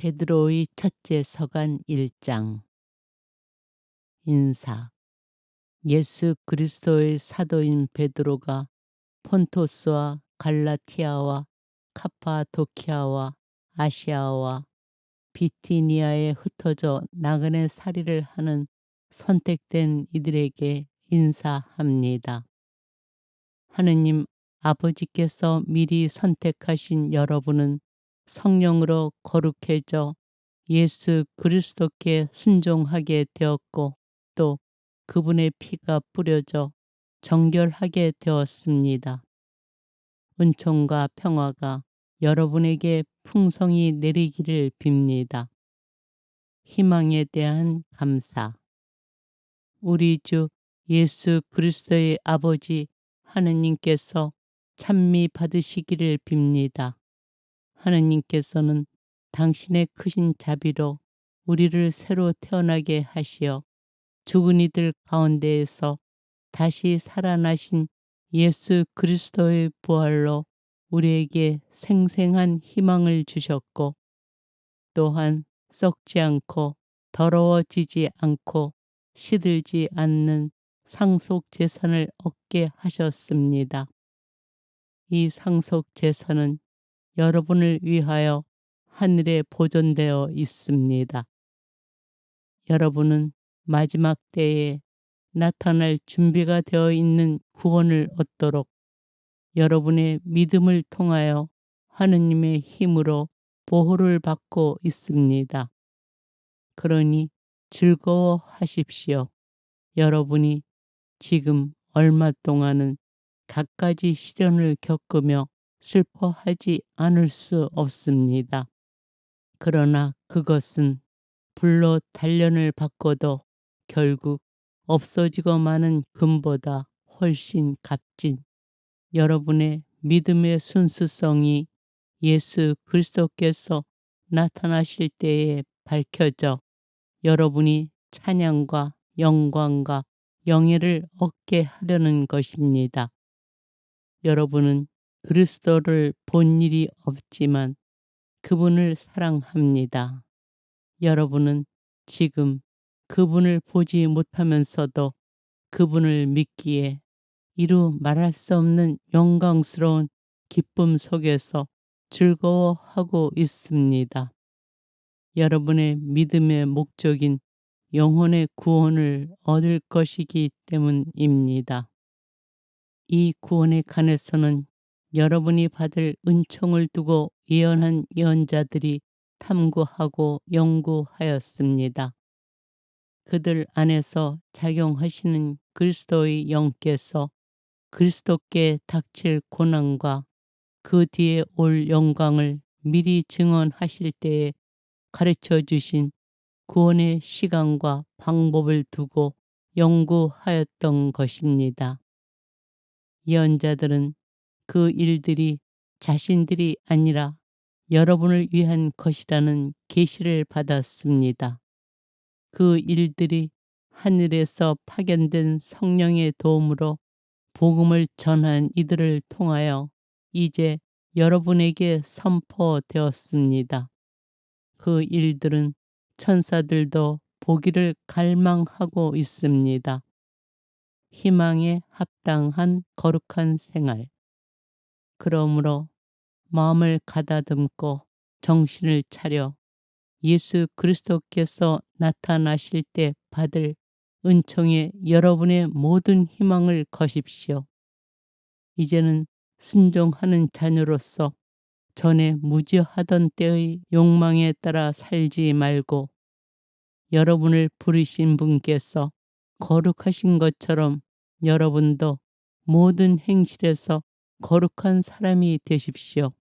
베드로의 첫째 서간 1장. 인사. 예수 그리스도의 사도인 베드로가 폰토스와 갈라티아와 카파도키아와 아시아와 비티니아에 흩어져 나그네 살이를 하는 선택된 이들에게 인사합니다. 하느님 아버지께서 미리 선택하신 여러분은 성령으로 거룩해져 예수 그리스도께 순종하게 되었고, 또 그분의 피가 뿌려져 정결하게 되었습니다. 은총과 평화가 여러분에게 풍성히 내리기를 빕니다. 희망에 대한 감사. 우리 주 예수 그리스도의 아버지 하느님께서 찬미 받으시기를 빕니다. 하느님께서는 당신의 크신 자비로 우리를 새로 태어나게 하시어 죽은 이들 가운데에서 다시 살아나신 예수 그리스도의 부활로 우리에게 생생한 희망을 주셨고, 또한 썩지 않고 더러워지지 않고 시들지 않는 상속 재산을 얻게 하셨습니다. 이 상속 재산은 여러분을 위하여 하늘에 보존되어 있습니다. 여러분은 마지막 때에 나타날 준비가 되어 있는 구원을 얻도록 여러분의 믿음을 통하여 하느님의 힘으로 보호를 받고 있습니다. 그러니 즐거워하십시오. 여러분이 지금 얼마 동안은 갖가지 시련을 겪으며 슬퍼하지 않을 수 없습니다. 그러나 그것은 불로 단련을 받고도 결국 없어지고 마는 금보다 훨씬 값진 여러분의 믿음의 순수성이 예수 그리스도께서 나타나실 때에 밝혀져 여러분이 찬양과 영광과 영예를 얻게 하려는 것입니다. 여러분은 그리스도를 본 일이 없지만 그분을 사랑합니다. 여러분은 지금 그분을 보지 못하면서도 그분을 믿기에 이루 말할 수 없는 영광스러운 기쁨 속에서 즐거워하고 있습니다. 여러분의 믿음의 목적인 영혼의 구원을 얻을 것이기 때문입니다. 이 구원에 관해서는 여러분이 받을 은총을 두고 예언한 예언자들이 탐구하고 연구하였습니다. 그들 안에서 작용하시는 그리스도의 영께서 그리스도께 닥칠 고난과 그 뒤에 올 영광을 미리 증언하실 때에 가르쳐 주신 구원의 시간과 방법을 두고 연구하였던 것입니다. 예언자들은 그 일들이 자신들이 아니라 여러분을 위한 것이라는 계시를 받았습니다. 그 일들이 하늘에서 파견된 성령의 도움으로 복음을 전한 이들을 통하여 이제 여러분에게 선포되었습니다. 그 일들은 천사들도 보기를 갈망하고 있습니다. 희망에 합당한 거룩한 생활. 그러므로 마음을 가다듬고 정신을 차려 예수 그리스도께서 나타나실 때 받을 은총에 여러분의 모든 희망을 거십시오. 이제는 순종하는 자녀로서 전에 무지하던 때의 욕망에 따라 살지 말고 여러분을 부르신 분께서 거룩하신 것처럼 여러분도 모든 행실에서 거룩한 사람이 되십시오.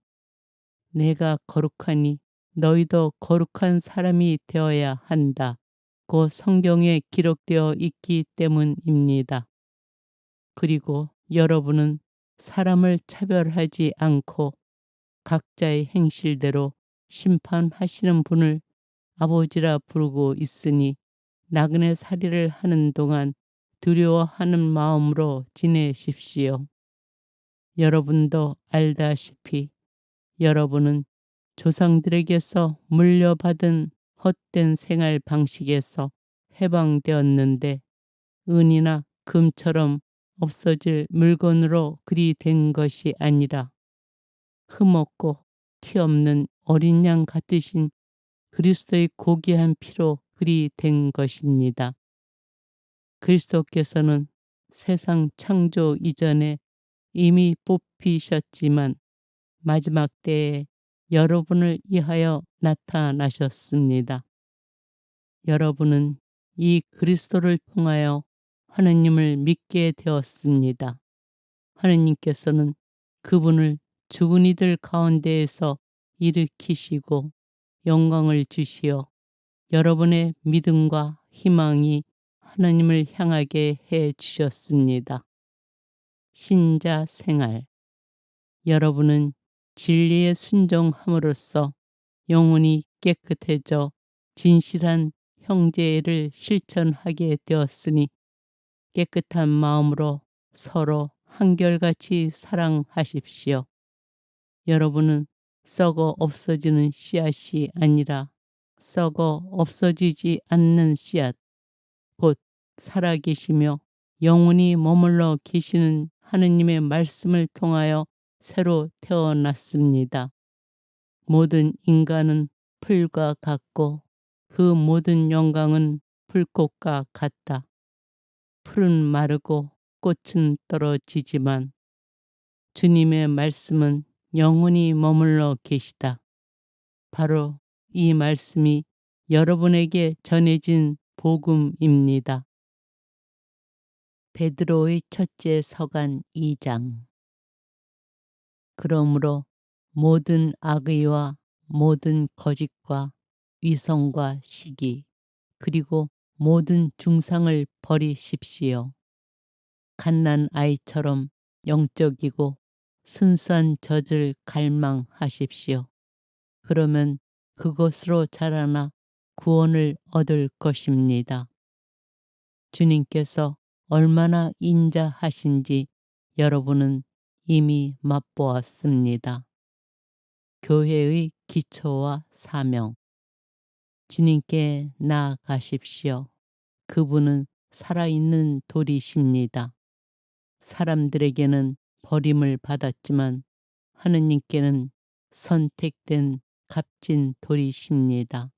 내가 거룩하니 너희도 거룩한 사람이 되어야 한다. 고 성경에 기록되어 있기 때문입니다. 그리고 여러분은 사람을 차별하지 않고 각자의 행실대로 심판하시는 분을 아버지라 부르고 있으니 나그네 살이를 하는 동안 두려워하는 마음으로 지내십시오. 여러분도 알다시피 여러분은 조상들에게서 물려받은 헛된 생활 방식에서 해방되었는데 은이나 금처럼 없어질 물건으로 그리 된 것이 아니라 흠없고 티 없는 어린 양 같으신 그리스도의 고귀한 피로 그리 된 것입니다. 그리스도께서는 세상 창조 이전에 이미 뽑히셨지만 마지막 때에 여러분을 위하여 나타나셨습니다. 여러분은 이 그리스도를 통하여 하느님을 믿게 되었습니다. 하느님께서는 그분을 죽은 이들 가운데에서 일으키시고 영광을 주시어 여러분의 믿음과 희망이 하나님을 향하게 해 주셨습니다. 신자 생활. 여러분은 진리에 순종함으로써 영혼이 깨끗해져 진실한 형제를 실천하게 되었으니 깨끗한 마음으로 서로 한결같이 사랑하십시오. 여러분은 썩어 없어지는 씨앗이 아니라 썩어 없어지지 않는 씨앗, 곧 살아계시며 영원히 머물러 계시는 하느님의 말씀을 통하여 새로 태어났습니다. 모든 인간은 풀과 같고 그 모든 영광은 풀꽃과 같다. 풀은 마르고 꽃은 떨어지지만 주님의 말씀은 영원히 머물러 계시다. 바로 이 말씀이 여러분에게 전해진 복음입니다. 베드로의 첫째 서간 2장. 그러므로 모든 악의와 모든 거짓과 위선과 시기 그리고 모든 중상을 버리십시오. 갓난 아이처럼 영적이고 순수한 젖을 갈망하십시오. 그러면 그것으로 자라나 구원을 얻을 것입니다. 주님께서 얼마나 인자하신지 여러분은 이미 맛보았습니다. 교회의 기초와 사명. 주님께 나아가십시오. 그분은 살아있는 돌이십니다. 사람들에게는 버림을 받았지만 하느님께는 선택된 값진 돌이십니다.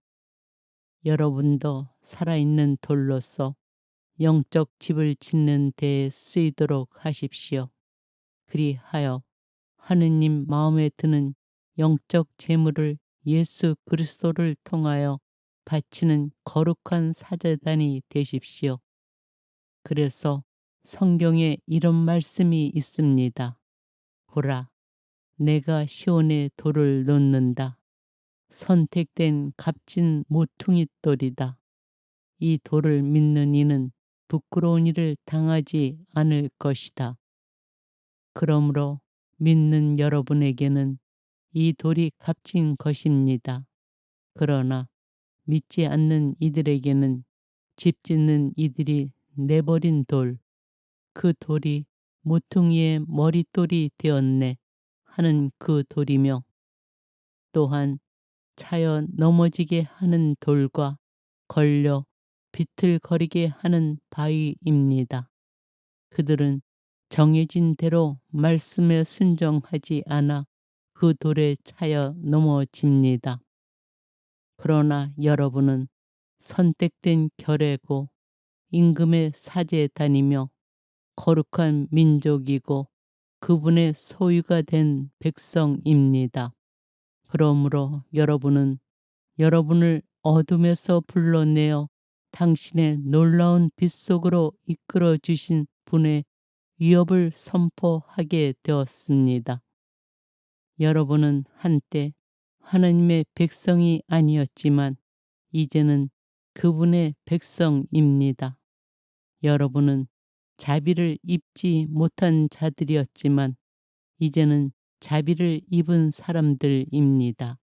여러분도 살아있는 돌로서 영적 집을 짓는 데에 쓰이도록 하십시오. 그리하여 하느님 마음에 드는 영적 재물을 예수 그리스도를 통하여 바치는 거룩한 사제단이 되십시오. 그래서 성경에 이런 말씀이 있습니다. 보라, 내가 시온에 돌을 놓는다. 선택된 값진 모퉁이 돌이다. 이 돌을 믿는 이는 부끄러운 일을 당하지 않을 것이다. 그러므로 믿는 여러분에게는 이 돌이 값진 것입니다. 그러나 믿지 않는 이들에게는 집 짓는 이들이 내버린 돌, 그 돌이 모퉁이의 머릿돌이 되었네 하는 그 돌이며 또한 차여 넘어지게 하는 돌과 걸려 비틀거리게 하는 바위입니다. 그들은 정해진 대로 말씀에 순종하지 않아 그 돌에 차여 넘어집니다. 그러나 여러분은 선택된 결례고 임금의 사제단이며 거룩한 민족이고 그분의 소유가 된 백성입니다. 그러므로 여러분은 여러분을 어둠에서 불러내어 당신의 놀라운 빛 속으로 이끌어 주신 분의 위협을 선포하게 되었습니다. 여러분은 한때 하나님의 백성이 아니었지만 이제는 그분의 백성입니다. 여러분은 자비를 입지 못한 자들이었지만 이제는 자비를 입은 사람들입니다.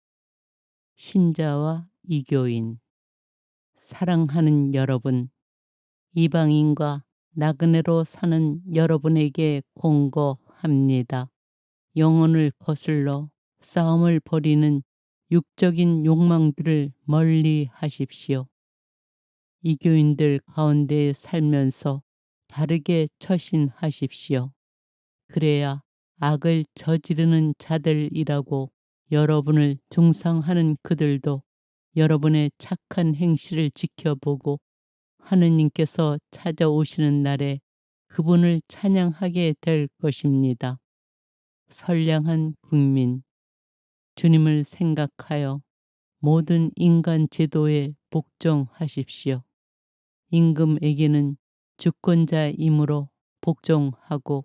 신자와 이교인. 사랑하는 여러분, 이방인과 나그네로 사는 여러분에게 공고합니다. 영혼을 거슬러 싸움을 벌이는 육적인 욕망들을 멀리 하십시오. 이교인들 가운데 살면서 바르게 처신하십시오. 그래야 악을 저지르는 자들이라고 여러분을 중상하는 그들도 여러분의 착한 행실을 지켜보고 하느님께서 찾아오시는 날에 그분을 찬양하게 될 것입니다. 선량한 국민, 주님을 생각하여 모든 인간 제도에 복종하십시오. 임금에게는 주권자이므로 복종하고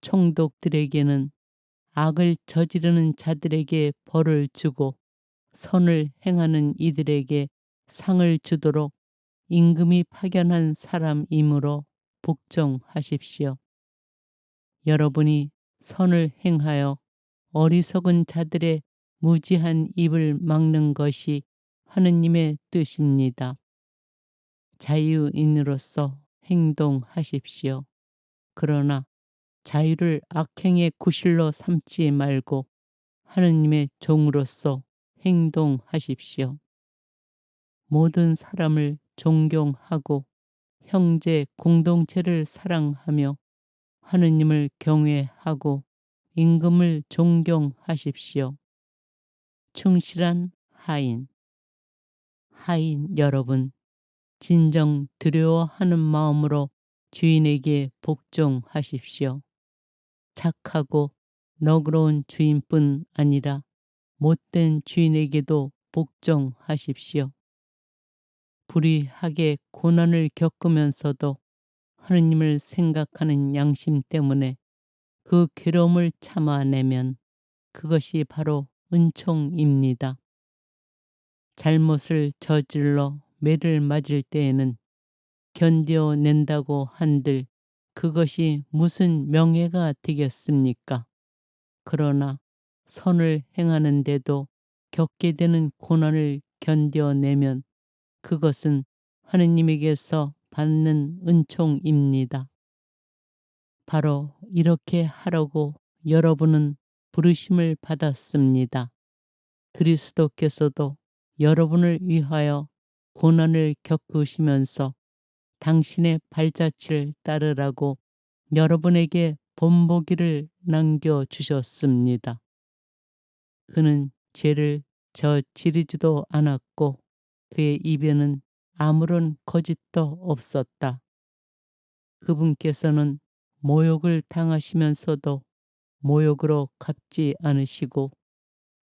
총독들에게는 악을 저지르는 자들에게 벌을 주고 선을 행하는 이들에게 상을 주도록 임금이 파견한 사람이므로 복종하십시오. 여러분이 선을 행하여 어리석은 자들의 무지한 입을 막는 것이 하느님의 뜻입니다. 자유인으로서 행동하십시오. 그러나 자유를 악행의 구실로 삼지 말고 하느님의 종으로서 행동하십시오. 모든 사람을 존경하고 형제 공동체를 사랑하며 하느님을 경외하고 임금을 존경하십시오. 충실한 하인. 하인 여러분, 진정 두려워하는 마음으로 주인에게 복종하십시오. 착하고 너그러운 주인뿐 아니라 못된 주인에게도 복종하십시오. 불의하게 고난을 겪으면서도 하느님을 생각하는 양심 때문에 그 괴로움을 참아내면 그것이 바로 은총입니다. 잘못을 저질러 매를 맞을 때에는 견뎌낸다고 한들 그것이 무슨 명예가 되겠습니까? 그러나 선을 행하는데도 겪게 되는 고난을 견뎌내면 그것은 하느님에게서 받는 은총입니다. 바로 이렇게 하라고 여러분은 부르심을 받았습니다. 그리스도께서도 여러분을 위하여 고난을 겪으시면서 당신의 발자취를 따르라고 여러분에게 본보기를 남겨주셨습니다. 그는 죄를 저지르지도 않았고 그의 입에는 아무런 거짓도 없었다. 그분께서는 모욕을 당하시면서도 모욕으로 갚지 않으시고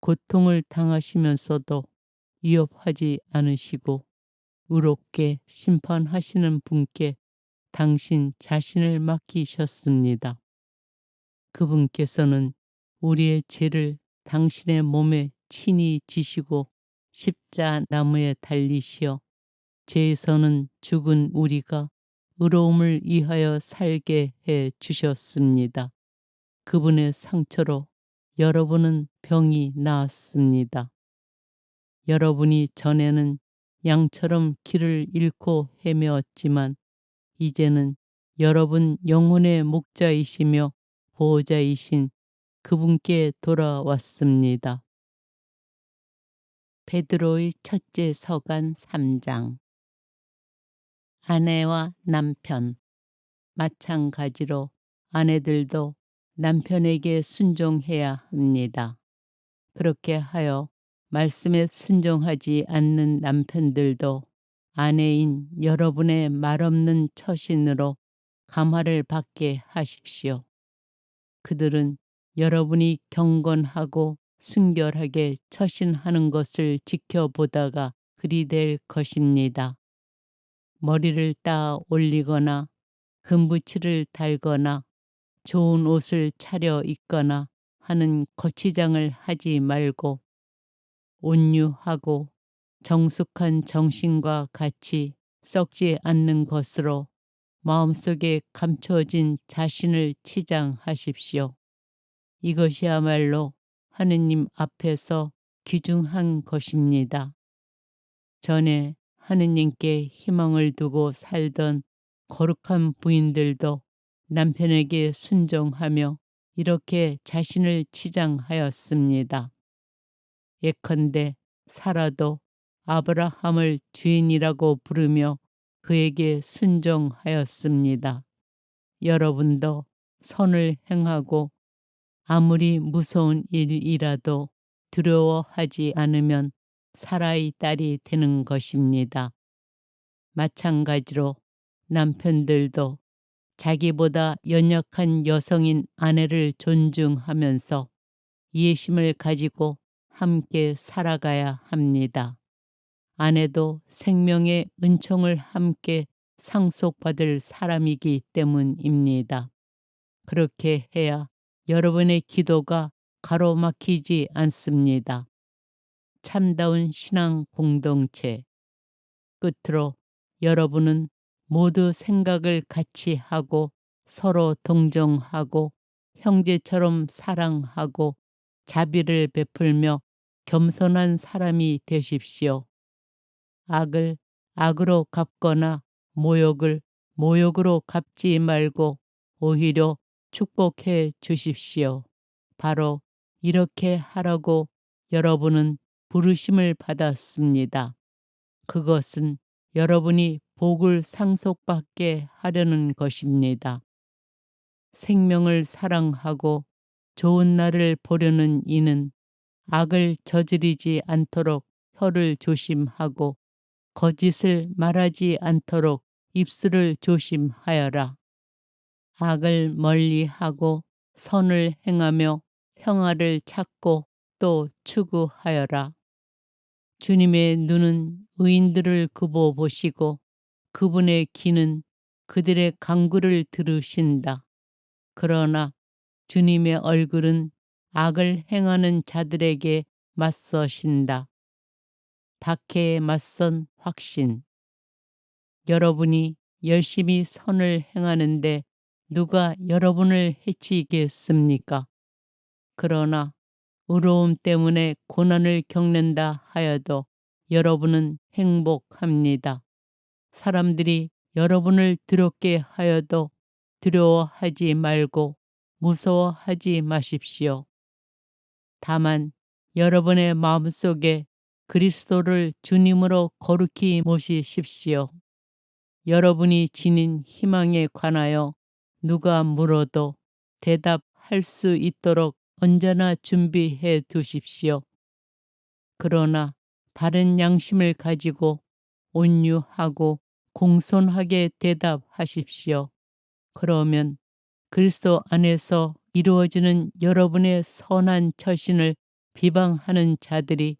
고통을 당하시면서도 위협하지 않으시고 의롭게 심판하시는 분께 당신 자신을 맡기셨습니다. 그분께서는 우리의 죄를 당신의 몸에 친히 지시고 십자나무에 달리시어 죄에서는 죽은 우리가 의로움을 위하여 살게 해 주셨습니다. 그분의 상처로 여러분은 병이 나았습니다. 여러분이 전에는 양처럼 길을 잃고 헤매었지만 이제는 여러분 영혼의 목자이시며 보호자이신 그분께 돌아왔습니다. 베드로의 첫째 서간 3장. 아내와 남편. 마찬가지로 아내들도 남편에게 순종해야 합니다. 그렇게 하여 말씀에 순종하지 않는 남편들도 아내인 여러분의 말없는 처신으로 감화를 받게 하십시오. 그들은 여러분이 경건하고 순결하게 처신하는 것을 지켜보다가 그리 될 것입니다. 머리를 따 올리거나 금붙이를 달거나 좋은 옷을 차려 입거나 하는 거치장을 하지 말고 온유하고 정숙한 정신과 같이 썩지 않는 것으로 마음속에 감춰진 자신을 치장하십시오. 이것이야말로 하느님 앞에서 귀중한 것입니다. 전에 하느님께 희망을 두고 살던 거룩한 부인들도 남편에게 순종하며 이렇게 자신을 치장하였습니다. 예컨대 사라도 아브라함을 주인이라고 부르며 그에게 순종하였습니다. 여러분도 선을 행하고 아무리 무서운 일이라도 두려워하지 않으면 사라의 딸이 되는 것입니다. 마찬가지로 남편들도 자기보다 연약한 여성인 아내를 존중하면서 이해심을 가지고 함께 살아가야 합니다. 아내도 생명의 은총을 함께 상속받을 사람이기 때문입니다. 그렇게 해야 여러분의 기도가 가로막히지 않습니다. 참다운 신앙 공동체. 끝으로 여러분은 모두 생각을 같이 하고 서로 동정하고 형제처럼 사랑하고 자비를 베풀며 겸손한 사람이 되십시오. 악을 악으로 갚거나 모욕을 모욕으로 갚지 말고 오히려 축복해 주십시오. 바로 이렇게 하라고 여러분은 부르심을 받았습니다. 그것은 여러분이 복을 상속받게 하려는 것입니다. 생명을 사랑하고 좋은 날을 보려는 이는 악을 저지르지 않도록 혀를 조심하고 거짓을 말하지 않도록 입술을 조심하여라. 악을 멀리하고 선을 행하며 평화를 찾고 또 추구하여라. 주님의 눈은 의인들을 굽어 보시고 그분의 귀는 그들의 간구를 들으신다. 그러나 주님의 얼굴은 악을 행하는 자들에게 맞서신다. 박해에 맞선 확신. 여러분이 열심히 선을 행하는데 누가 여러분을 해치겠습니까? 그러나 의로움 때문에 고난을 겪는다 하여도 여러분은 행복합니다. 사람들이 여러분을 두렵게 하여도 두려워하지 말고 무서워하지 마십시오. 다만 여러분의 마음속에 그리스도를 주님으로 거룩히 모시십시오. 여러분이 지닌 희망에 관하여 누가 물어도 대답할 수 있도록 언제나 준비해 두십시오. 그러나 바른 양심을 가지고 온유하고 공손하게 대답하십시오. 그러면 그리스도 안에서 이루어지는 여러분의 선한 처신을 비방하는 자들이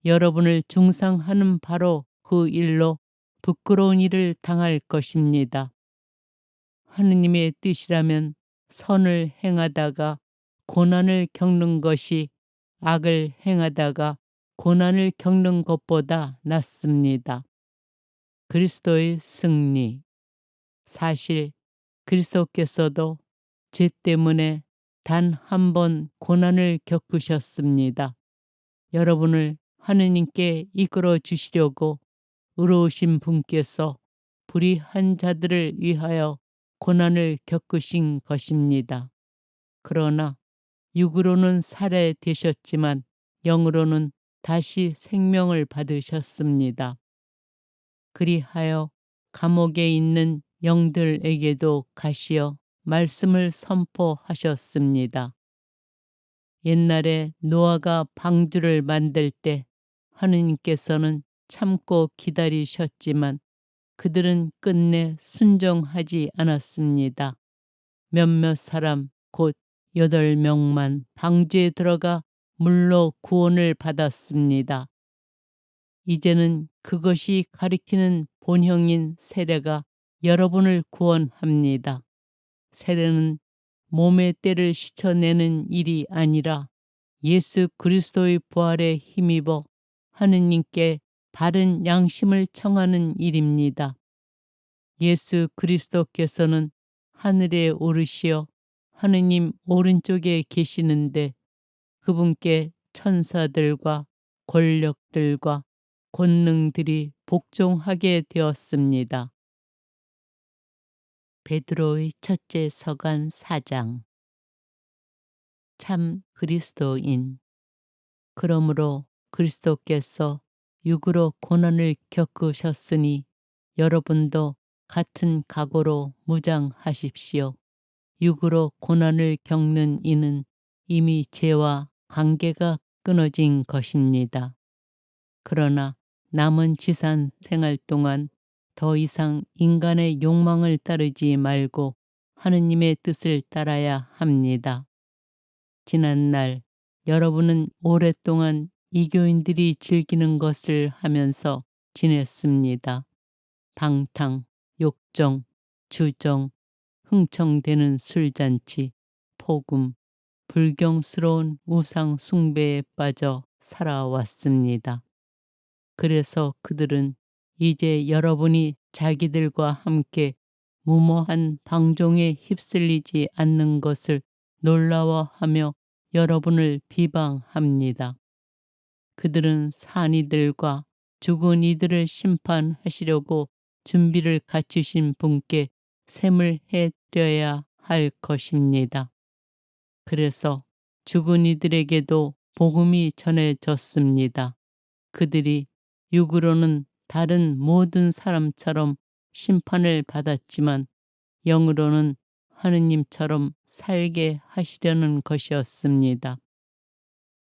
여러분을 중상하는 바로 그 일로 부끄러운 일을 당할 것입니다. 하느님의 뜻이라면 선을 행하다가 고난을 겪는 것이 악을 행하다가 고난을 겪는 것보다 낫습니다. 그리스도의 승리. 사실 그리스도께서도 죄 때문에 단 한 번 고난을 겪으셨습니다. 여러분을 하느님께 이끌어 주시려고 의로우신 분께서 불의한 자들을 위하여 고난을 겪으신 것입니다. 그러나 육으로는 살해되셨지만 영으로는 다시 생명을 받으셨습니다. 그리하여 감옥에 있는 영들에게도 가시어 말씀을 선포하셨습니다. 옛날에 노아가 방주를 만들 때 하느님께서는 참고 기다리셨지만 그들은 끝내 순종하지 않았습니다. 몇몇 사람 곧 8명만 방주에 들어가 물로 구원을 받았습니다. 이제는 그것이 가리키는 본형인 세례가 여러분을 구원합니다. 세례는 몸의 때를 씻어내는 일이 아니라 예수 그리스도의 부활에 힘입어 하느님께 바른 양심을 청하는 일입니다. 예수 그리스도께서는 하늘에 오르시어 하느님 오른쪽에 계시는데 그분께 천사들과 권력들과 권능들이 복종하게 되었습니다. 베드로의 첫째 서간 4장. 참 그리스도인. 그러므로 그리스도께서 육으로 고난을 겪으셨으니 여러분도 같은 각오로 무장하십시오. 육으로 고난을 겪는 이는 이미 죄와 관계가 끊어진 것입니다. 그러나 남은 지산 생활 동안 더 이상 인간의 욕망을 따르지 말고 하느님의 뜻을 따라야 합니다. 지난날 여러분은 오랫동안 이교인들이 즐기는 것을 하면서 지냈습니다. 방탕, 욕정, 주정, 흥청대는 술잔치, 폭음, 불경스러운 우상 숭배에 빠져 살아왔습니다. 그래서 그들은 이제 여러분이 자기들과 함께 무모한 방종에 휩쓸리지 않는 것을 놀라워하며 여러분을 비방합니다. 그들은 산 이들과 죽은 이들을 심판하시려고 준비를 갖추신 분께 셈을 해드려야 할 것입니다. 그래서 죽은 이들에게도 복음이 전해졌습니다. 그들이 육으로는 다른 모든 사람처럼 심판을 받았지만 영으로는 하느님처럼 살게 하시려는 것이었습니다.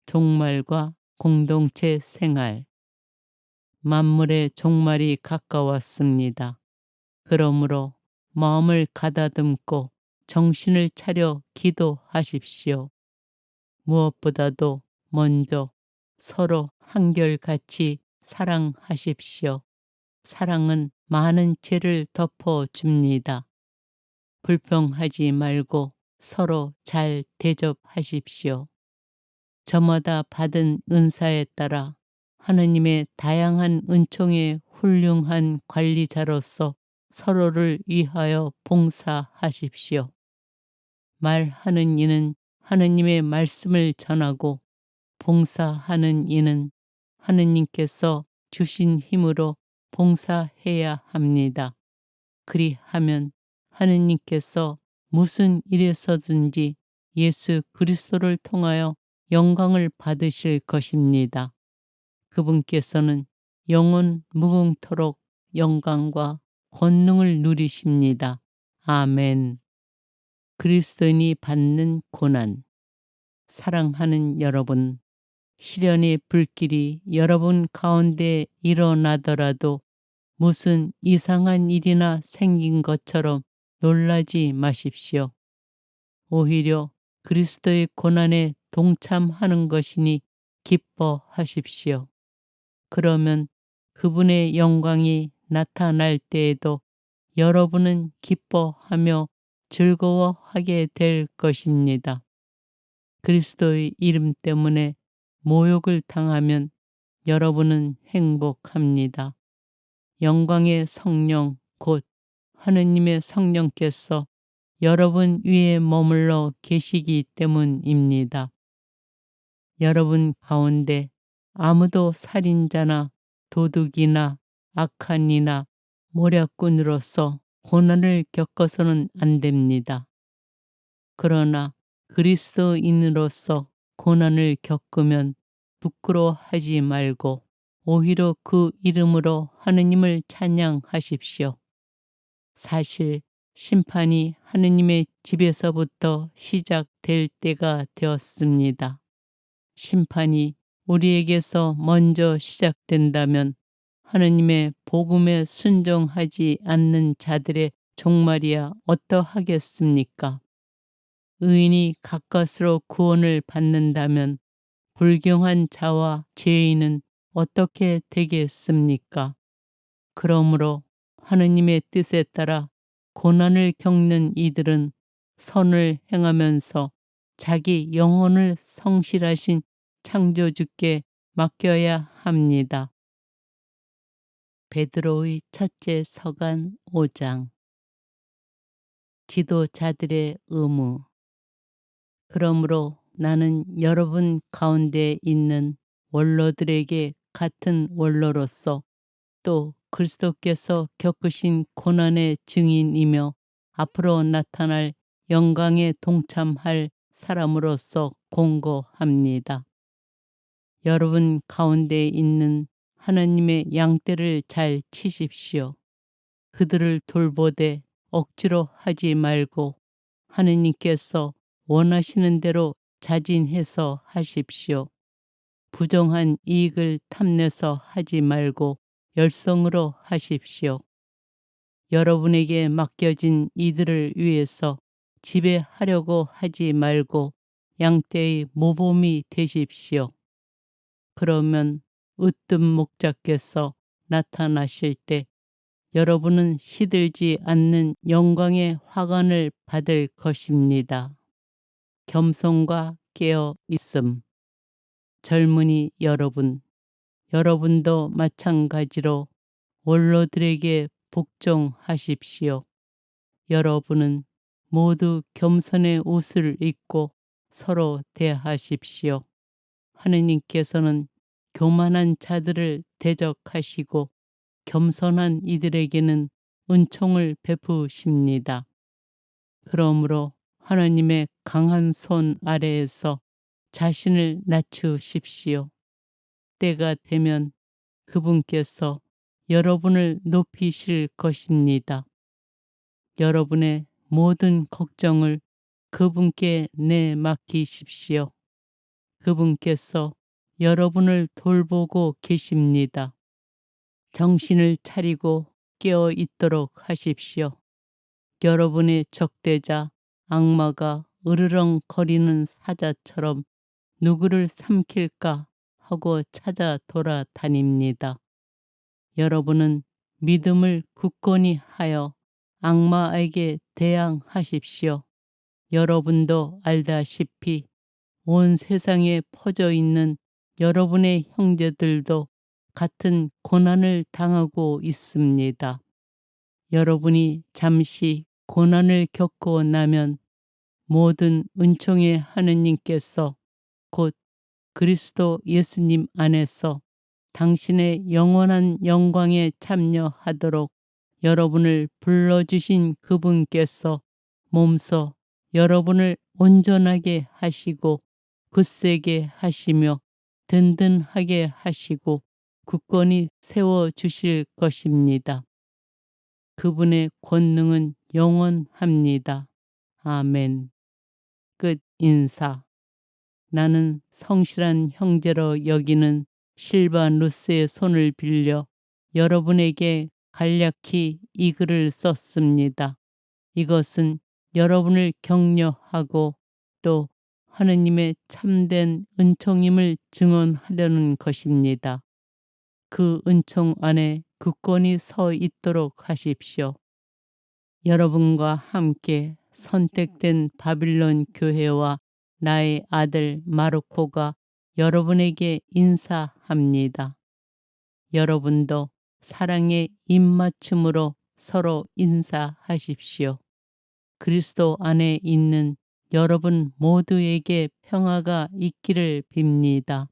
종말과 공동체 생활. 만물의 종말이 가까웠습니다. 그러므로 마음을 가다듬고 정신을 차려 기도하십시오. 무엇보다도 먼저 서로 한결같이 사랑하십시오. 사랑은 많은 죄를 덮어줍니다. 불평하지 말고 서로 잘 대접하십시오. 저마다 받은 은사에 따라 하느님의 다양한 은총의 훌륭한 관리자로서 서로를 위하여 봉사하십시오. 말하는 이는 하느님의 말씀을 전하고 봉사하는 이는 하느님께서 주신 힘으로 봉사해야 합니다. 그리하면 하느님께서 무슨 일에서든지 예수 그리스도를 통하여 영광을 받으실 것입니다. 그분께서는 영원 무궁토록 영광과 권능을 누리십니다. 아멘. 그리스도인이 받는 고난. 사랑하는 여러분, 시련의 불길이 여러분 가운데 일어나더라도 무슨 이상한 일이나 생긴 것처럼 놀라지 마십시오. 오히려 그리스도의 고난에 동참하는 것이니 기뻐하십시오. 그러면 그분의 영광이 나타날 때에도 여러분은 기뻐하며 즐거워하게 될 것입니다. 그리스도의 이름 때문에 모욕을 당하면 여러분은 행복합니다. 영광의 성령 곧 하느님의 성령께서 여러분 위에 머물러 계시기 때문입니다. 여러분 가운데 아무도 살인자나 도둑이나 악한 이나 모략꾼으로서 고난을 겪어서는 안 됩니다. 그러나 그리스도인으로서 고난을 겪으면 부끄러워하지 말고 오히려 그 이름으로 하느님을 찬양하십시오. 사실 심판이 하느님의 집에서부터 시작될 때가 되었습니다. 심판이 우리에게서 먼저 시작된다면 하느님의 복음에 순종하지 않는 자들의 종말이야 어떠하겠습니까? 의인이 가까스로 구원을 받는다면 불경한 자와 죄인은 어떻게 되겠습니까? 그러므로 하느님의 뜻에 따라 고난을 겪는 이들은 선을 행하면서 자기 영혼을 성실하신 창조주께 맡겨야 합니다. 베드로의 첫째 서간 5장. 지도자들의 의무. 그러므로 나는 여러분 가운데 있는 원로들에게 같은 원로로서 또 그리스도께서 겪으신 고난의 증인이며 앞으로 나타날 영광에 동참할 사람으로서 공고합니다. 여러분 가운데 있는 하나님의 양떼를 잘 치십시오. 그들을 돌보되 억지로 하지 말고 하느님께서 원하시는 대로 자진해서 하십시오. 부정한 이익을 탐내서 하지 말고 열성으로 하십시오. 여러분에게 맡겨진 이들을 위해서 지배하려고 하지 말고 양떼의 모범이 되십시오. 그러면 으뜸 목자께서 나타나실 때 여러분은 시들지 않는 영광의 화관을 받을 것입니다. 겸손과 깨어 있음. 젊은이 여러분, 여러분도 마찬가지로 원로들에게 복종하십시오. 여러분은 모두 겸손의 옷을 입고 서로 대하십시오. 하느님께서는 교만한 자들을 대적하시고 겸손한 이들에게는 은총을 베푸십니다. 그러므로 하나님의 강한 손 아래에서 자신을 낮추십시오. 때가 되면 그분께서 여러분을 높이실 것입니다. 여러분의 모든 걱정을 그분께 내맡기십시오. 그분께서 여러분을 돌보고 계십니다. 정신을 차리고 깨어 있도록 하십시오. 여러분의 적대자 악마가 으르렁거리는 사자처럼 누구를 삼킬까 하고 찾아 돌아다닙니다. 여러분은 믿음을 굳건히 하여 악마에게 대항하십시오. 여러분도 알다시피 온 세상에 퍼져 있는 여러분의 형제들도 같은 고난을 당하고 있습니다. 여러분이 잠시 고난을 겪고 나면 모든 은총의 하느님께서 곧 그리스도 예수님 안에서 당신의 영원한 영광에 참여하도록 여러분을 불러주신 그분께서 몸소 여러분을 온전하게 하시고 굳세게 하시며 든든하게 하시고 굳건히 세워주실 것입니다. 그분의 권능은 영원합니다. 아멘. 끝 인사. 나는 성실한 형제로 여기는 실바누스의 손을 빌려 여러분에게 간략히 이 글을 썼습니다. 이것은 여러분을 격려하고 또 하느님의 참된 은총임을 증언하려는 것입니다. 그 은총 안에 굳건히 서 있도록 하십시오. 여러분과 함께 선택된 바빌론 교회와 나의 아들 마르코가 여러분에게 인사합니다. 여러분도 사랑의 입맞춤으로 서로 인사하십시오. 그리스도 안에 있는 여러분 모두에게 평화가 있기를 빕니다.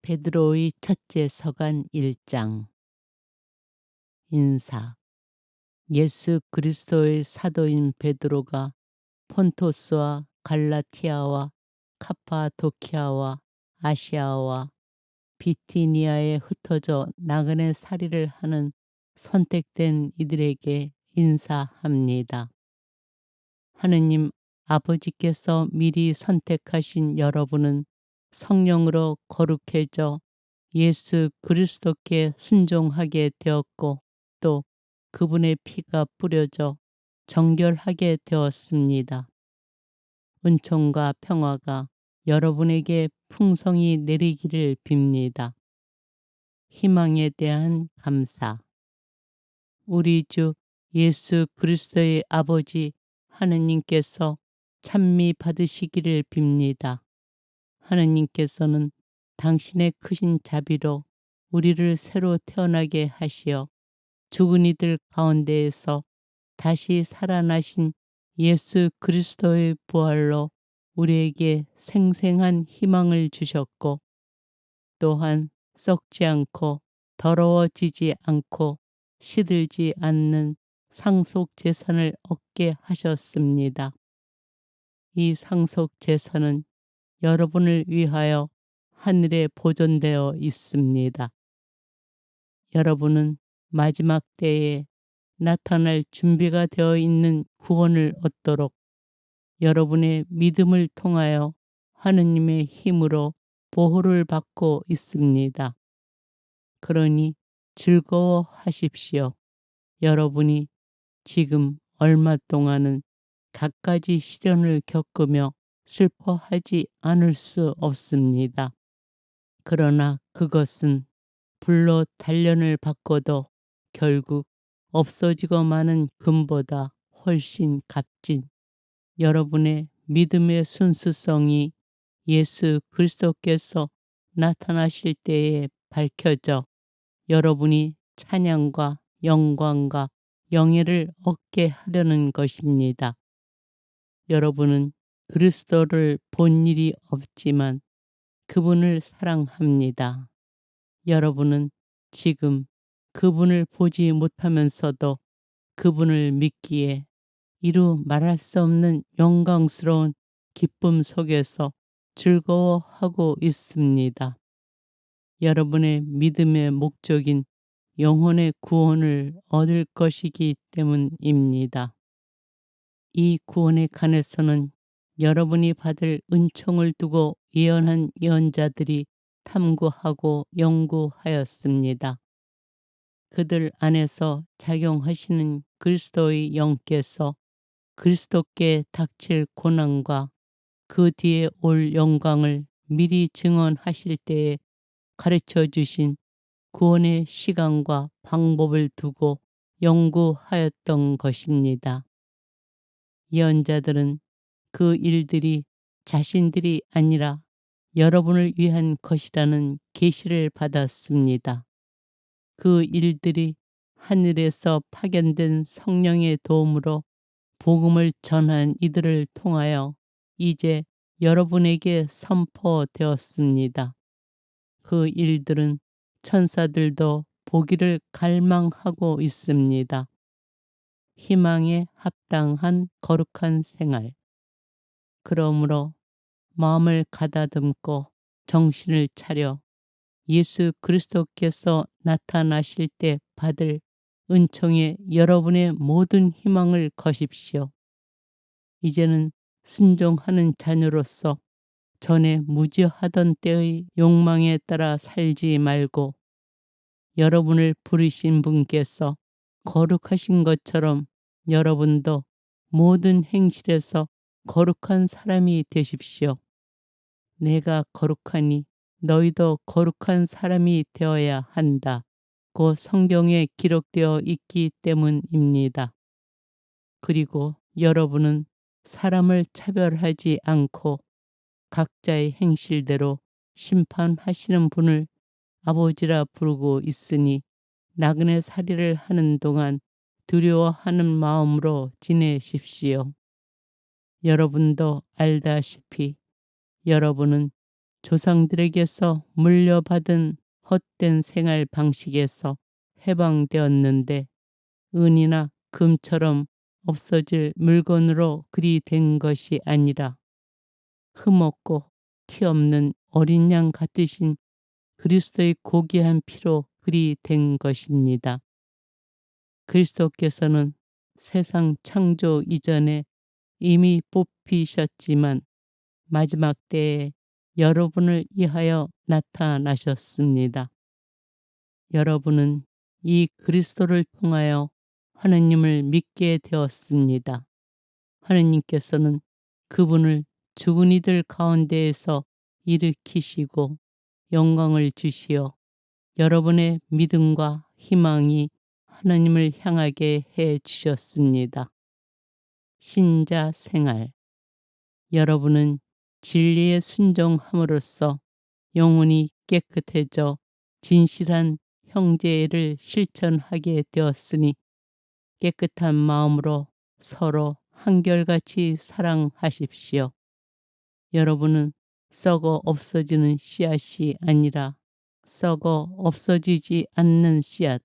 베드로의 첫째 서간 1장. 인사. 예수 그리스도의 사도인 베드로가 폰토스와 갈라티아와 카파도키아와 아시아와 비티니아에 흩어져 나그네 살이를 하는 선택된 이들에게 인사합니다. 하느님 아버지께서 미리 선택하신 여러분은 성령으로 거룩해져 예수 그리스도께 순종하게 되었고 또 그분의 피가 뿌려져 정결하게 되었습니다. 은총과 평화가 여러분에게 풍성히 내리기를 빕니다. 희망에 대한 감사. 우리 주 예수 그리스도의 아버지 하느님께서 찬미 받으시기를 빕니다. 하느님께서는 당신의 크신 자비로 우리를 새로 태어나게 하시어 죽은 이들 가운데에서 다시 살아나신 예수 그리스도의 부활로 우리에게 생생한 희망을 주셨고 또한 썩지 않고 더러워지지 않고 시들지 않는 상속 재산을 얻게 하셨습니다. 이 상속 재산은 여러분을 위하여 하늘에 보존되어 있습니다. 여러분은 마지막 때에 나타날 준비가 되어 있는 구원을 얻도록 여러분의 믿음을 통하여 하느님의 힘으로 보호를 받고 있습니다. 그러니 즐거워하십시오. 여러분이 지금 얼마 동안은 갖가지 시련을 겪으며 슬퍼하지 않을 수 없습니다. 그러나 그것은 불로 단련을 받고도 결국 없어지고 마는 금보다 훨씬 값진 여러분의 믿음의 순수성이 예수 그리스도께서 나타나실 때에 밝혀져 여러분이 찬양과 영광과 영예를 얻게 하려는 것입니다. 여러분은 그리스도를 본 일이 없지만 그분을 사랑합니다. 여러분은 지금 그분을 보지 못하면서도 그분을 믿기에 이루 말할 수 없는 영광스러운 기쁨 속에서 즐거워하고 있습니다. 여러분의 믿음의 목적인 영혼의 구원을 얻을 것이기 때문입니다. 이 구원에 관해서는 여러분이 받을 은총을 두고 예언한 예언자들이 탐구하고 연구하였습니다. 그들 안에서 작용하시는 그리스도의 영께서 그리스도께 닥칠 고난과 그 뒤에 올 영광을 미리 증언하실 때에 가르쳐 주신 구원의 시간과 방법을 두고 연구하였던 것입니다. 예언자들은 그 일들이 자신들이 아니라 여러분을 위한 것이라는 계시를 받았습니다. 그 일들이 하늘에서 파견된 성령의 도움으로 복음을 전한 이들을 통하여 이제 여러분에게 선포되었습니다. 그 일들은 천사들도 보기를 갈망하고 있습니다. 희망에 합당한 거룩한 생활. 그러므로 마음을 가다듬고 정신을 차려 예수 그리스도께서 나타나실 때 받을 은총에 여러분의 모든 희망을 거십시오. 이제는 순종하는 자녀로서 전에 무지하던 때의 욕망에 따라 살지 말고 여러분을 부르신 분께서 거룩하신 것처럼 여러분도 모든 행실에서 거룩한 사람이 되십시오. 내가 거룩하니 너희도 거룩한 사람이 되어야 한다. 고 성경에 기록되어 있기 때문입니다. 그리고 여러분은 사람을 차별하지 않고 각자의 행실대로 심판하시는 분을 아버지라 부르고 있으니 나그네 살이를 하는 동안 두려워하는 마음으로 지내십시오. 여러분도 알다시피 여러분은 조상들에게서 물려받은 헛된 생활 방식에서 해방되었는데 은이나 금처럼 없어질 물건으로 그리 된 것이 아니라 흠없고 티 없는 어린 양 같으신 그리스도의 고귀한 피로 그리 된 것입니다. 그리스도께서는 세상 창조 이전에 이미 뽑히셨지만 마지막 때에 여러분을 위하여 나타나셨습니다. 여러분은 이 그리스도를 통하여 하느님을 믿게 되었습니다. 하느님께서는 그분을 죽은 이들 가운데에서 일으키시고 영광을 주시어 여러분의 믿음과 희망이 하나님을 향하게 해 주셨습니다. 신자 생활. 여러분은 진리에 순종함으로써 영혼이 깨끗해져 진실한 형제를 실천하게 되었으니 깨끗한 마음으로 서로 한결같이 사랑하십시오. 여러분은 썩어 없어지는 씨앗이 아니라 썩어 없어지지 않는 씨앗,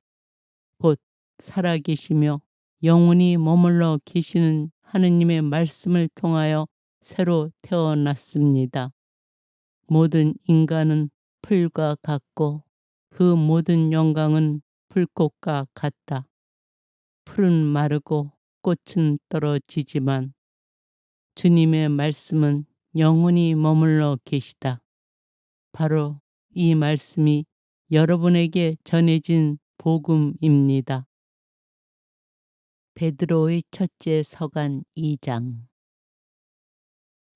곧 살아계시며 영원히 머물러 계시는 하느님의 말씀을 통하여 새로 태어났습니다. 모든 인간은 풀과 같고 그 모든 영광은 불꽃과 같다. 풀은 마르고 꽃은 떨어지지만 주님의 말씀은 영원히 머물러 계시다. 바로 이 말씀이 여러분에게 전해진 복음입니다. 베드로의 첫째 서간 2장.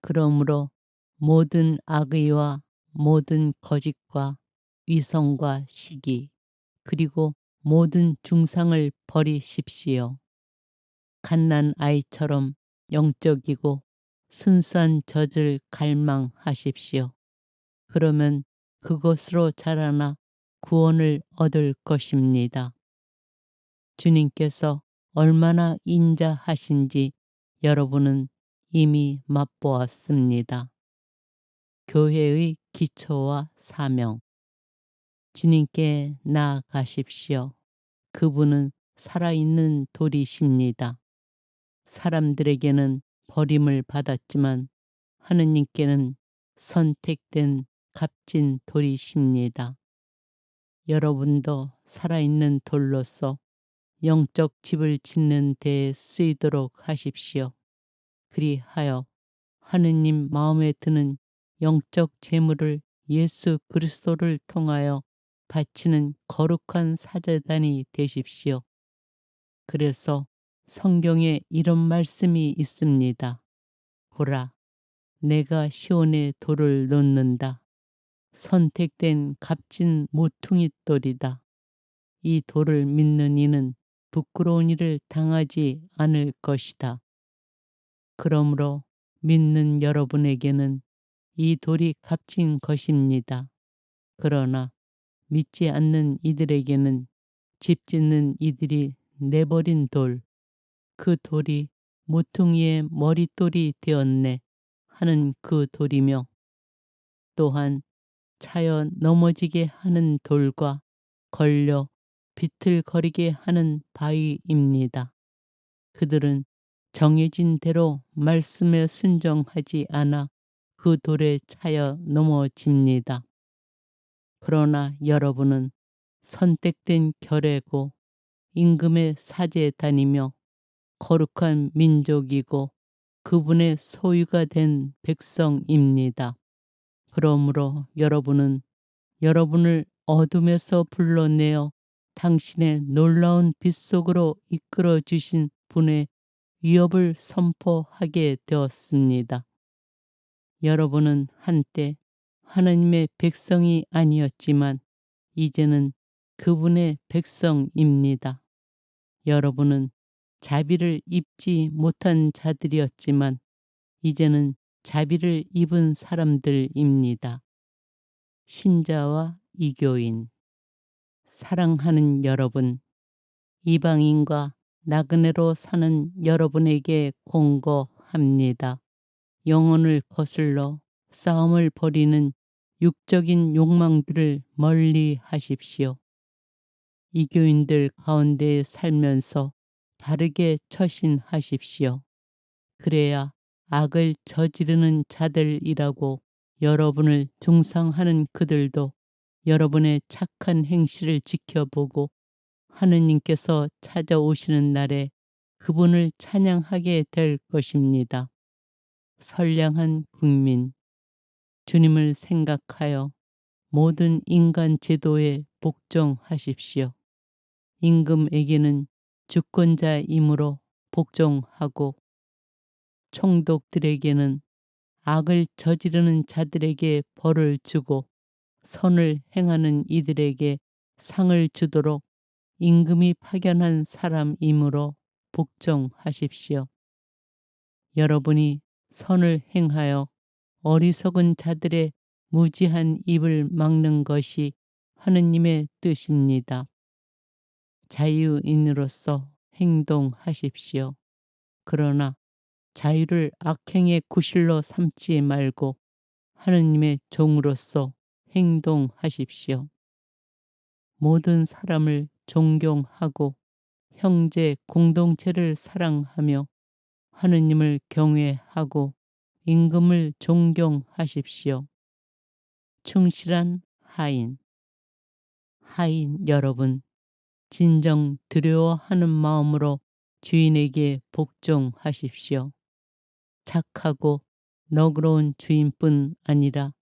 그러므로 모든 악의와 모든 거짓과 위선과 시기 그리고 모든 중상을 버리십시오. 갓난 아이처럼 영적이고 순수한 젖을 갈망하십시오. 그러면 그것으로 자라나 구원을 얻을 것입니다. 주님께서 얼마나 인자하신지 여러분은 이미 맛보았습니다. 교회의 기초와 사명. 주님께 나아가십시오. 그분은 살아있는 돌이십니다. 사람들에게는 버림을 받았지만 하느님께는 선택된 값진 돌이십니다. 여러분도 살아있는 돌로서 영적 집을 짓는 데에 쓰이도록 하십시오. 그리하여 하느님 마음에 드는 영적 재물을 예수 그리스도를 통하여 바치는 거룩한 사제단이 되십시오. 그래서 성경에 이런 말씀이 있습니다. 보라, 내가 시온에 돌을 놓는다. 선택된 값진 모퉁이 돌이다. 이 돌을 믿는 이는 부끄러운 일을 당하지 않을 것이다. 그러므로 믿는 여러분에게는 이 돌이 값진 것입니다. 그러나 믿지 않는 이들에게는 집 짓는 이들이 내버린 돌, 그 돌이 모퉁이의 머릿돌이 되었네 하는 그 돌이며 또한 차여 넘어지게 하는 돌과 걸려 비틀거리게 하는 바위입니다. 그들은 정해진 대로 말씀에 순종하지 않아 그 돌에 차여 넘어집니다. 그러나 여러분은 선택된 결례고 임금의 사제단이며 거룩한 민족이고 그분의 소유가 된 백성입니다. 그러므로 여러분은 여러분을 어둠에서 불러내어 당신의 놀라운 빛 속으로 이끌어 주신 분의 위협을 선포하게 되었습니다. 여러분은 한때 하나님의 백성이 아니었지만 이제는 그분의 백성입니다. 여러분은 자비를 입지 못한 자들이었지만 이제는 자비를 입은 사람들입니다. 신자와 이교인. 사랑하는 여러분, 이방인과 나그네로 사는 여러분에게 공고합니다. 영혼을 거슬러 싸움을 벌이는 육적인 욕망들을 멀리 하십시오. 이교인들 가운데 살면서 바르게 처신하십시오. 그래야 악을 저지르는 자들이라고 여러분을 중상하는 그들도 여러분의 착한 행실을 지켜보고 하느님께서 찾아오시는 날에 그분을 찬양하게 될 것입니다. 선량한 국민, 주님을 생각하여 모든 인간 제도에 복종하십시오. 임금에게는 주권자이므로 복종하고 총독들에게는 악을 저지르는 자들에게 벌을 주고 선을 행하는 이들에게 상을 주도록 임금이 파견한 사람이므로 복종하십시오. 여러분이 선을 행하여 어리석은 자들의 무지한 입을 막는 것이 하느님의 뜻입니다. 자유인으로서 행동하십시오. 그러나 자유를 악행의 구실로 삼지 말고 하느님의 종으로서 행동하십시오. 모든 사람을 존경하고 형제 공동체를 사랑하며 하느님을 경외하고 임금을 존경하십시오. 충실한 하인. 하인 여러분, 진정 두려워하는 마음으로 주인에게 복종하십시오. 착하고 너그러운 주인뿐 아니라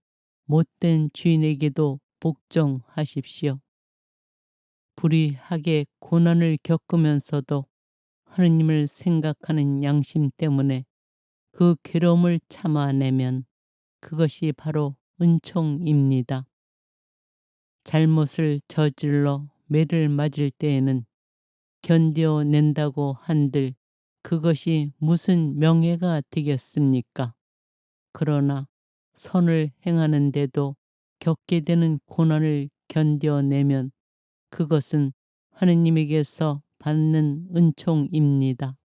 못된 주인에게도 복종하십시오. 불의하게 고난을 겪으면서도 하느님을 생각하는 양심 때문에 그 괴로움을 참아내면 그것이 바로 은총입니다. 잘못을 저질러 매를 맞을 때에는 견뎌낸다고 한들 그것이 무슨 명예가 되겠습니까? 그러나 선을 행하는데도 겪게 되는 고난을 견뎌내면 그것은 하느님에게서 받는 은총입니다.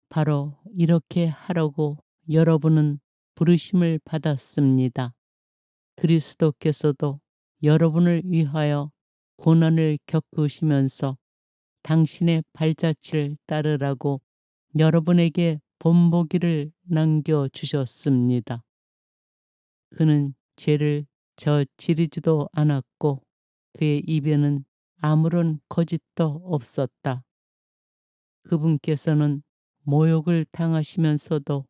바로 이렇게 하라고 여러분은 부르심을 받았습니다. 그리스도께서도 여러분을 위하여 고난을 겪으시면서 당신의 발자취를 따르라고 여러분에게 본보기를 남겨주셨습니다. 그는 죄를 저지르지도 않았고 그의 입에는 아무런 거짓도 없었다. 그분께서는 모욕을 당하시면서도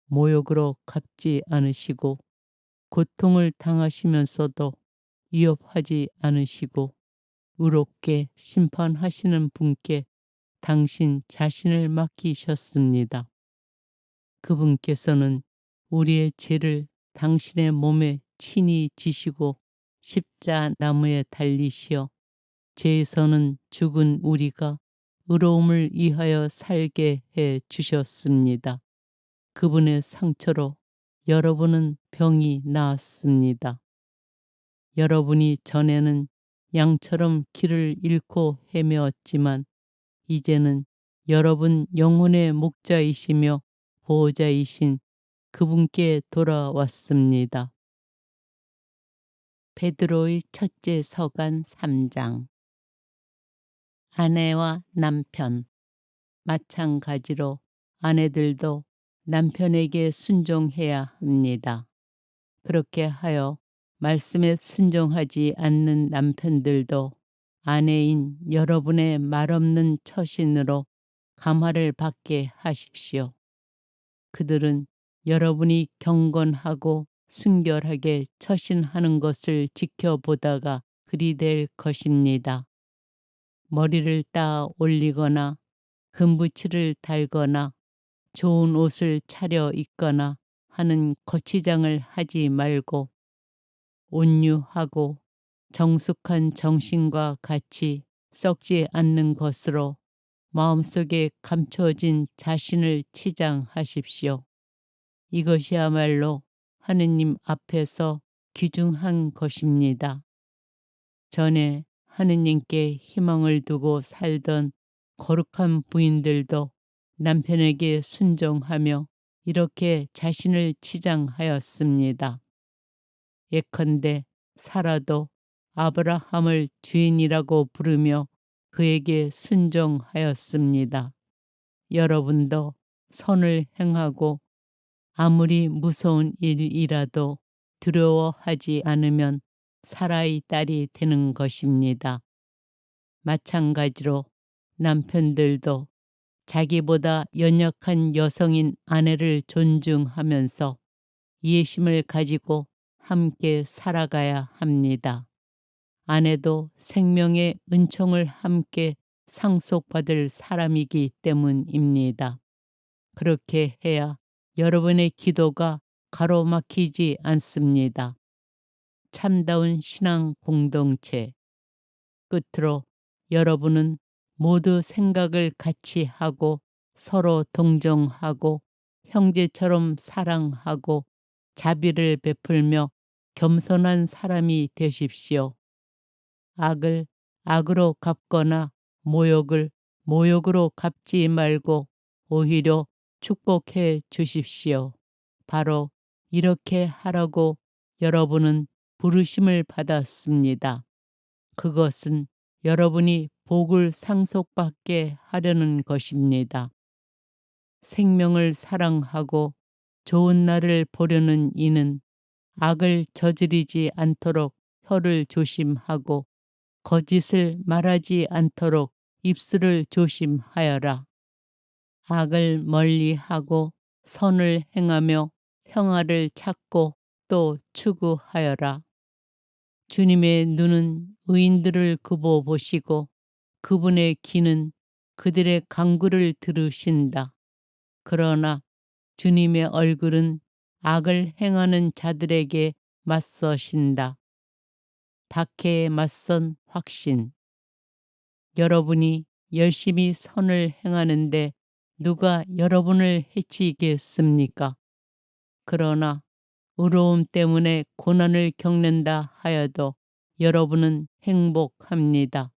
모욕으로 갚지 않으시고 고통을 당하시면서도 위협하지 않으시고 의롭게 심판하시는 분께 당신 자신을 맡기셨습니다. 그분께서는 우리의 죄를 당신의 몸에 친히 지시고 십자나무에 달리시어 죄에서는 죽은 우리가 의로움을 위하여 살게 해 주셨습니다. 그분의 상처로 여러분은 병이 나았습니다. 여러분이 전에는 양처럼 길을 잃고 헤매었지만 이제는 여러분 영혼의 목자이시며 보호자이신 그분께 돌아왔습니다. 베드로의 첫째 서간 3장. 아내와 남편. 마찬가지로 아내들도 남편에게 순종해야 합니다. 그렇게 하여 말씀에 순종하지 않는 남편들도 아내인 여러분의 말없는 처신으로 감화를 받게 하십시오. 그들은 여러분이 경건하고 순결하게 처신하는 것을 지켜보다가 그리 될 것입니다. 머리를 따 올리거나 금붙이를 달거나 좋은 옷을 차려 입거나 하는 거치장을 하지 말고 온유하고 정숙한 정신과 같이 썩지 않는 것으로 마음속에 감춰진 자신을 치장하십시오. 이것이야말로 하느님 앞에서 귀중한 것입니다. 전에 하느님께 희망을 두고 살던 거룩한 부인들도 남편에게 순종하며 이렇게 자신을 치장하였습니다. 예컨대 사라도 아브라함을 주인이라고 부르며 그에게 순종하였습니다. 여러분도 선을 행하고 아무리 무서운 일이라도 두려워하지 않으면 사라의 딸이 되는 것입니다. 마찬가지로 남편들도 자기보다 연약한 여성인 아내를 존중하면서 이해심을 가지고 함께 살아가야 합니다. 아내도 생명의 은총을 함께 상속받을 사람이기 때문입니다. 그렇게 해야 여러분의 기도가 가로막히지 않습니다. 참다운 신앙 공동체. 끝으로 여러분은 모두 생각을 같이 하고 서로 동정하고 형제처럼 사랑하고 자비를 베풀며 겸손한 사람이 되십시오. 악을 악으로 갚거나 모욕을 모욕으로 갚지 말고 오히려 축복해 주십시오. 바로 이렇게 하라고 여러분은 부르심을 받았습니다. 그것은 여러분이 복을 상속받게 하려는 것입니다. 생명을 사랑하고 좋은 날을 보려는 이는 악을 저지르지 않도록 혀를 조심하고 거짓을 말하지 않도록 입술을 조심하여라. 악을 멀리하고 선을 행하며 평화를 찾고 또 추구하여라. 주님의 눈은 의인들을 굽어 보시고 그분의 귀는 그들의 간구를 들으신다. 그러나 주님의 얼굴은 악을 행하는 자들에게 맞서신다. 박해에 맞선 확신. 여러분이 열심히 선을 행하는데 누가 여러분을 해치겠습니까? 그러나 의로움 때문에 고난을 겪는다 하여도 여러분은 행복합니다.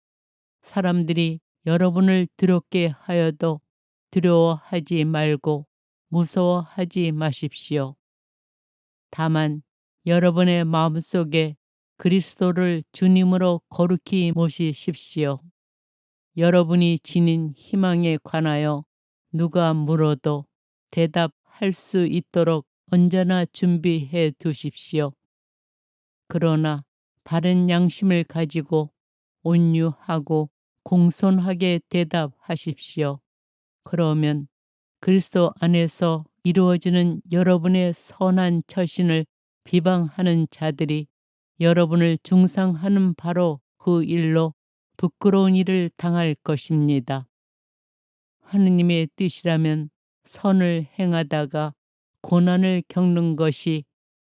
사람들이 여러분을 두렵게 하여도 두려워하지 말고 무서워하지 마십시오. 다만 여러분의 마음속에 그리스도를 주님으로 거룩히 모시십시오. 여러분이 지닌 희망에 관하여 누가 물어도 대답할 수 있도록 언제나 준비해 두십시오. 그러나 바른 양심을 가지고 온유하고 공손하게 대답하십시오. 그러면 그리스도 안에서 이루어지는 여러분의 선한 처신을 비방하는 자들이 여러분을 중상하는 바로 그 일로 부끄러운 일을 당할 것입니다. 하느님의 뜻이라면 선을 행하다가 고난을 겪는 것이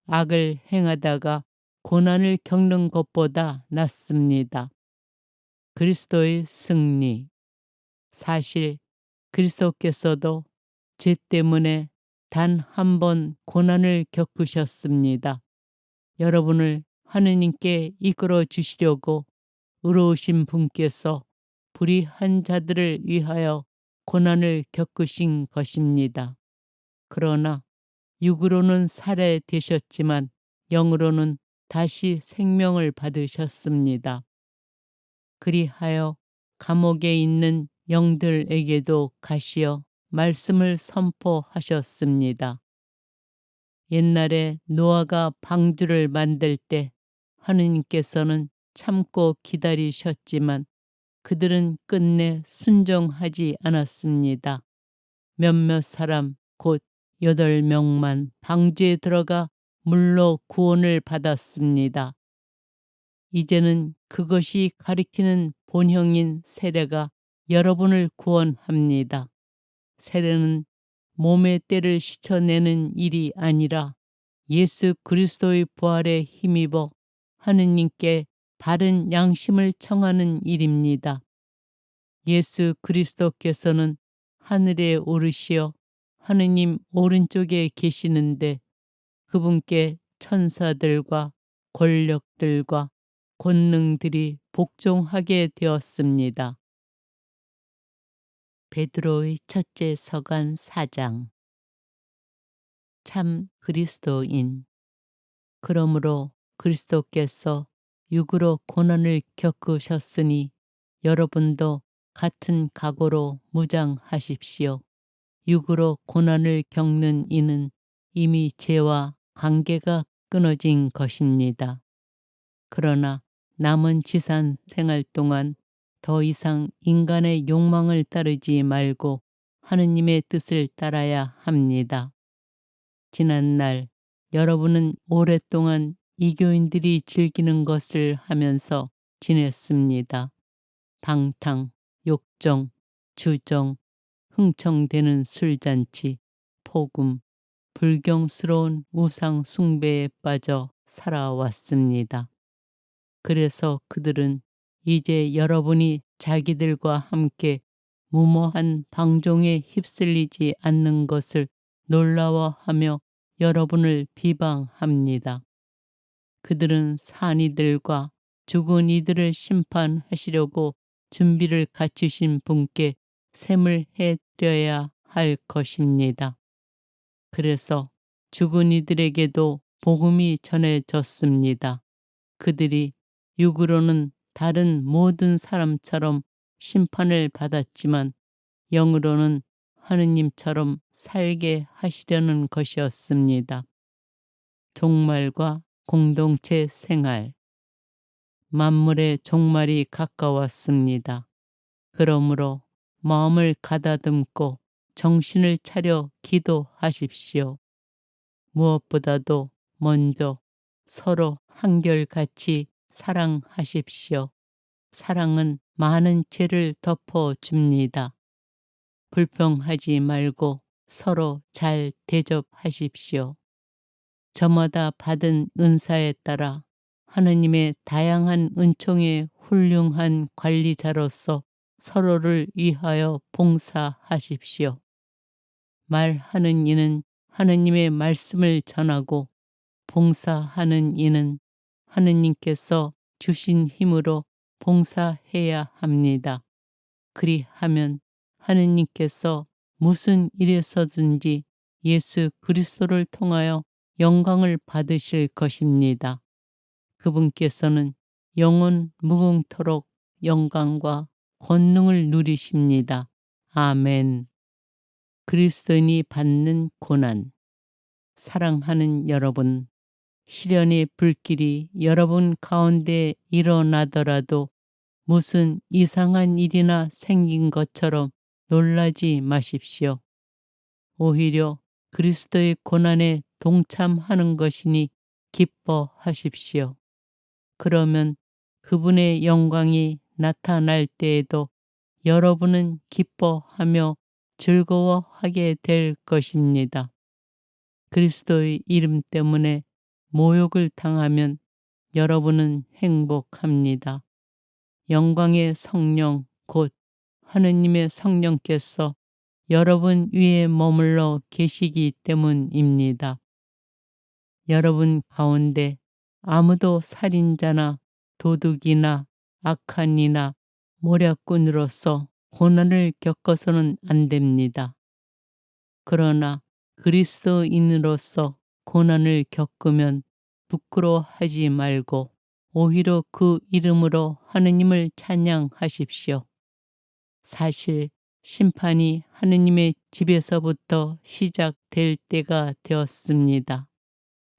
악을 행하다가 고난을 겪는 것보다 낫습니다. 그리스도의 승리. 사실 그리스도께서도 죄 때문에 단 한 번 고난을 겪으셨습니다. 여러분을 하느님께 이끌어 주시려고 의로우신 분께서 불의한 자들을 위하여 고난을 겪으신 것입니다. 그러나 육으로는 살해되셨지만 영으로는 다시 생명을 받으셨습니다. 그리하여 감옥에 있는 영들에게도 가시어 말씀을 선포하셨습니다. 옛날에 노아가 방주를 만들 때 하느님께서는 참고 기다리셨지만 그들은 끝내 순종하지 않았습니다. 몇몇 사람 곧 8명만 방주에 들어가 물로 구원을 받았습니다. 이제는 그것이 가리키는 본형인 세례가 여러분을 구원합니다. 세례는 몸의 때를 씻어내는 일이 아니라 예수 그리스도의 부활에 힘입어 하느님께 바른 양심을 청하는 일입니다. 예수 그리스도께서는 하늘에 오르시어 하느님 오른쪽에 계시는데 그분께 천사들과 권력들과 권능들이 복종하게 되었습니다. 베드로의 첫째 서간 4장. 참 그리스도인. 그러므로 그리스도께서 육으로 고난을 겪으셨으니 여러분도 같은 각오로 무장하십시오. 육으로 고난을 겪는 이는 이미 죄와 관계가 끊어진 것입니다. 그러나 남은 지산 생활 동안 더 이상 인간의 욕망을 따르지 말고 하느님의 뜻을 따라야 합니다. 지난날 여러분은 오랫동안 이교인들이 즐기는 것을 하면서 지냈습니다. 방탕, 욕정, 주정, 흥청대는 술잔치, 폭음, 불경스러운 우상 숭배에 빠져 살아왔습니다. 그래서 그들은 이제 여러분이 자기들과 함께 무모한 방종에 휩쓸리지 않는 것을 놀라워하며 여러분을 비방합니다. 그들은 산 이들과 죽은 이들을 심판하시려고 준비를 갖추신 분께 셈을 해드려야 할 것입니다. 그래서 죽은 이들에게도 복음이 전해졌습니다. 그들이 육으로는 다른 모든 사람처럼 심판을 받았지만 영으로는 하느님처럼 살게 하시려는 것이었습니다. 종말과 공동체 생활, 만물의 종말이 가까웠습니다. 그러므로 마음을 가다듬고 정신을 차려 기도하십시오. 무엇보다도 먼저 서로 한결같이 사랑하십시오. 사랑은 많은 죄를 덮어줍니다. 불평하지 말고 서로 잘 대접하십시오. 저마다 받은 은사에 따라 하느님의 다양한 은총의 훌륭한 관리자로서 서로를 위하여 봉사하십시오. 말하는 이는 하느님의 말씀을 전하고 봉사하는 이는 하느님께서 주신 힘으로 봉사해야 합니다. 그리하면 하느님께서 무슨 일에서든지 예수 그리스도를 통하여 영광을 받으실 것입니다. 그분께서는 영원 무궁토록 영광과 권능을 누리십니다. 아멘. 그리스도인이 받는 고난. 사랑하는 여러분, 시련의 불길이 여러분 가운데 일어나더라도 무슨 이상한 일이나 생긴 것처럼 놀라지 마십시오. 오히려 그리스도의 고난에 동참하는 것이니 기뻐하십시오. 그러면 그분의 영광이 나타날 때에도 여러분은 기뻐하며 즐거워하게 될 것입니다. 그리스도의 이름 때문에 모욕을 당하면 여러분은 행복합니다. 영광의 성령 곧 하느님의 성령께서 여러분 위에 머물러 계시기 때문입니다. 여러분 가운데 아무도 살인자나 도둑이나 악한 이나 모략꾼으로서 고난을 겪어서는 안 됩니다. 그러나 그리스도인으로서 고난을 겪으면 부끄러워하지 말고 오히려 그 이름으로 하느님을 찬양하십시오. 사실 심판이 하느님의 집에서부터 시작될 때가 되었습니다.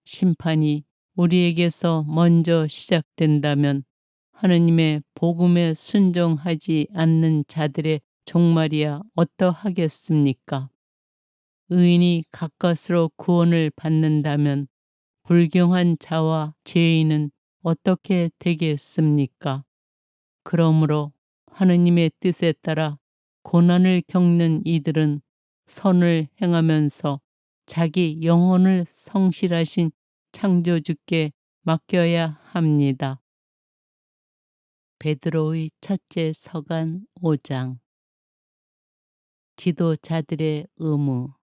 심판이 우리에게서 먼저 시작된다면 하느님의 복음에 순종하지 않는 자들의 종말이야 어떠하겠습니까? 의인이 가까스로 구원을 받는다면 불경한 자와 죄인은 어떻게 되겠습니까? 그러므로 하느님의 뜻에 따라 고난을 겪는 이들은 선을 행하면서 자기 영혼을 성실하신 창조주께 맡겨야 합니다. 베드로의 첫째 서간 5장. 지도자들의 의무.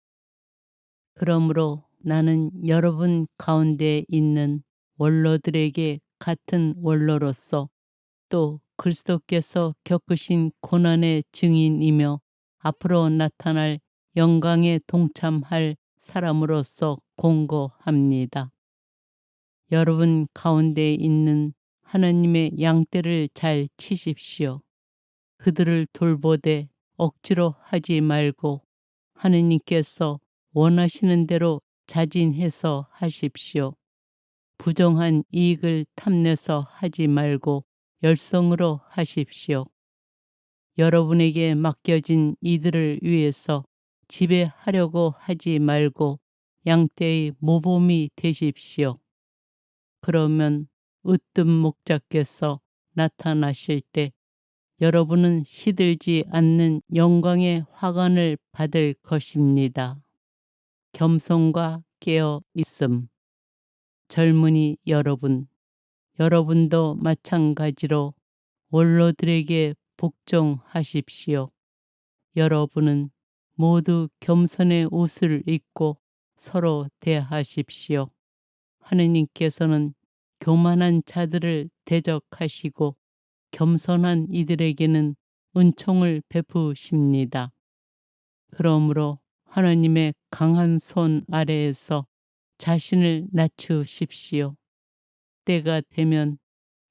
그러므로 나는 여러분 가운데 있는 원로들에게 같은 원로로서 또 그리스도께서 겪으신 고난의 증인이며 앞으로 나타날 영광에 동참할 사람으로서 공고합니다. 여러분 가운데 있는 하나님의 양떼를 잘 치십시오. 그들을 돌보되 억지로 하지 말고 하느님께서 원하시는 대로 자진해서 하십시오. 부정한 이익을 탐내서 하지 말고 열성으로 하십시오. 여러분에게 맡겨진 이들을 위해서 지배하려고 하지 말고 양떼의 모범이 되십시오. 그러면 으뜸 목자께서 나타나실 때 여러분은 시들지 않는 영광의 화관을 받을 것입니다. 겸손과 깨어 있음. 젊은이 여러분, 여러분도 마찬가지로 원로들에게 복종하십시오. 여러분은 모두 겸손의 옷을 입고 서로 대하십시오. 하느님께서는 교만한 자들을 대적하시고 겸손한 이들에게는 은총을 베푸십니다. 그러므로 하나님의 강한 손 아래에서 자신을 낮추십시오. 때가 되면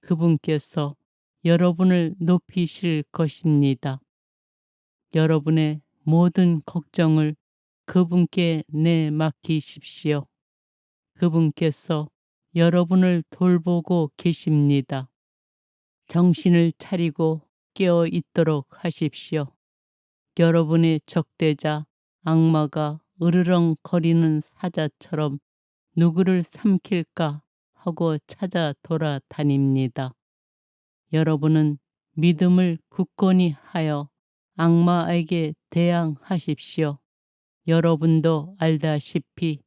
그분께서 여러분을 높이실 것입니다. 여러분의 모든 걱정을 그분께 내맡기십시오. 그분께서 여러분을 돌보고 계십니다. 정신을 차리고 깨어 있도록 하십시오. 여러분의 적대자 악마가 으르렁거리는 사자처럼 누구를 삼킬까 하고 찾아 돌아다닙니다. 여러분은 믿음을 굳건히 하여 악마에게 대항하십시오. 여러분도 알다시피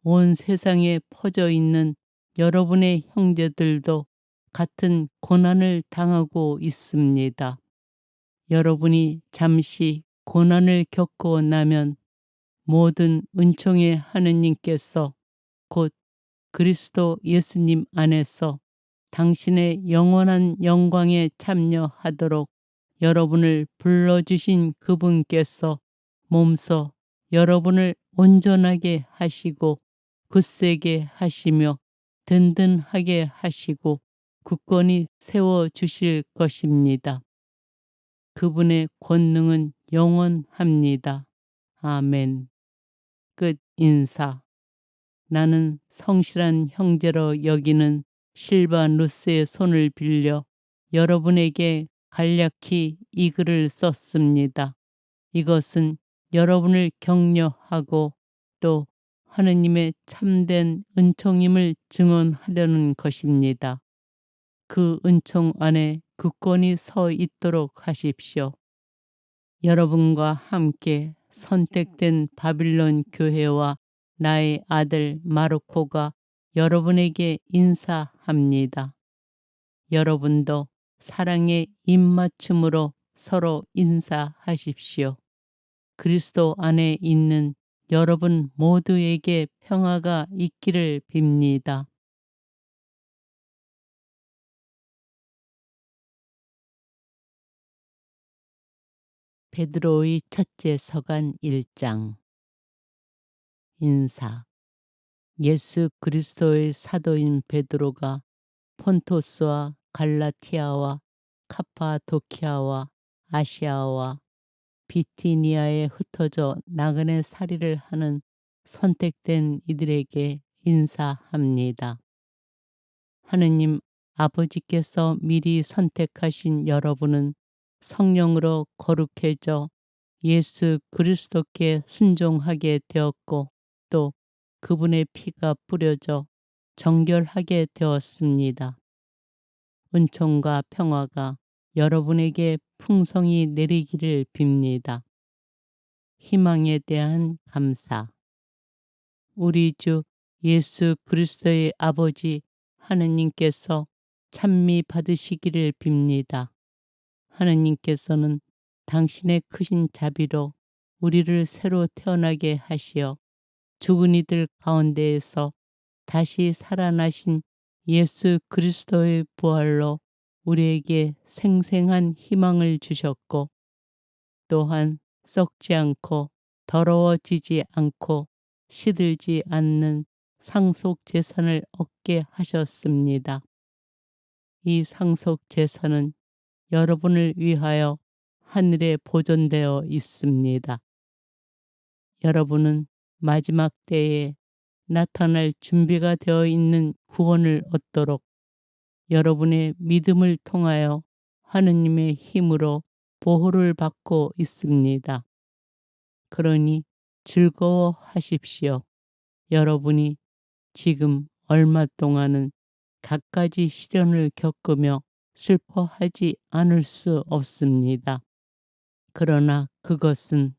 온 세상에 퍼져 있는 여러분의 형제들도 같은 고난을 당하고 있습니다. 여러분이 잠시 고난을 겪고 나면 모든 은총의 하느님께서 곧 그리스도 예수님 안에서 당신의 영원한 영광에 참여하도록 여러분을 불러주신 그분께서 몸소 여러분을 온전하게 하시고 굳세게 하시며 든든하게 하시고 굳건히 세워주실 것입니다. 그분의 권능은 영원합니다. 아멘. 끝 인사. 나는 성실한 형제로 여기는 실바누스의 손을 빌려 여러분에게 간략히 이 글을 썼습니다. 이것은 여러분을 격려하고 또 하느님의 참된 은총임을 증언하려는 것입니다. 그 은총 안에 굳건히 서 있도록 하십시오. 여러분과 함께 선택된 바빌론 교회와 나의 아들 마르코가 여러분에게 인사합니다. 여러분도 사랑의 입맞춤으로 서로 인사하십시오. 그리스도 안에 있는 여러분 모두에게 평화가 있기를 빕니다. 베드로의 첫째 서간 1장. 인사. 예수 그리스도의 사도인 베드로가 폰토스와 갈라티아와 카파도키아와 아시아와 비티니아에 흩어져 나그네 살이를 하는 선택된 이들에게 인사합니다. 하느님 아버지께서 미리 선택하신 여러분은 성령으로 거룩해져 예수 그리스도께 순종하게 되었고 또 그분의 피가 뿌려져 정결하게 되었습니다. 은총과 평화가 여러분에게 풍성히 내리기를 빕니다. 희망에 대한 감사. 우리 주 예수 그리스도의 아버지 하느님께서 찬미 받으시기를 빕니다. 하느님께서는 당신의 크신 자비로 우리를 새로 태어나게 하시어 죽은 이들 가운데에서 다시 살아나신 예수 그리스도의 부활로 우리에게 생생한 희망을 주셨고 또한 썩지 않고 더러워지지 않고 시들지 않는 상속 재산을 얻게 하셨습니다. 이 상속 재산은 여러분을 위하여 하늘에 보존되어 있습니다. 여러분은 마지막 때에 나타날 준비가 되어 있는 구원을 얻도록 여러분의 믿음을 통하여 하느님의 힘으로 보호를 받고 있습니다. 그러니 즐거워하십시오. 여러분이 지금 얼마 동안은 갖가지 시련을 겪으며 슬퍼하지 않을 수 없습니다. 그러나 그것은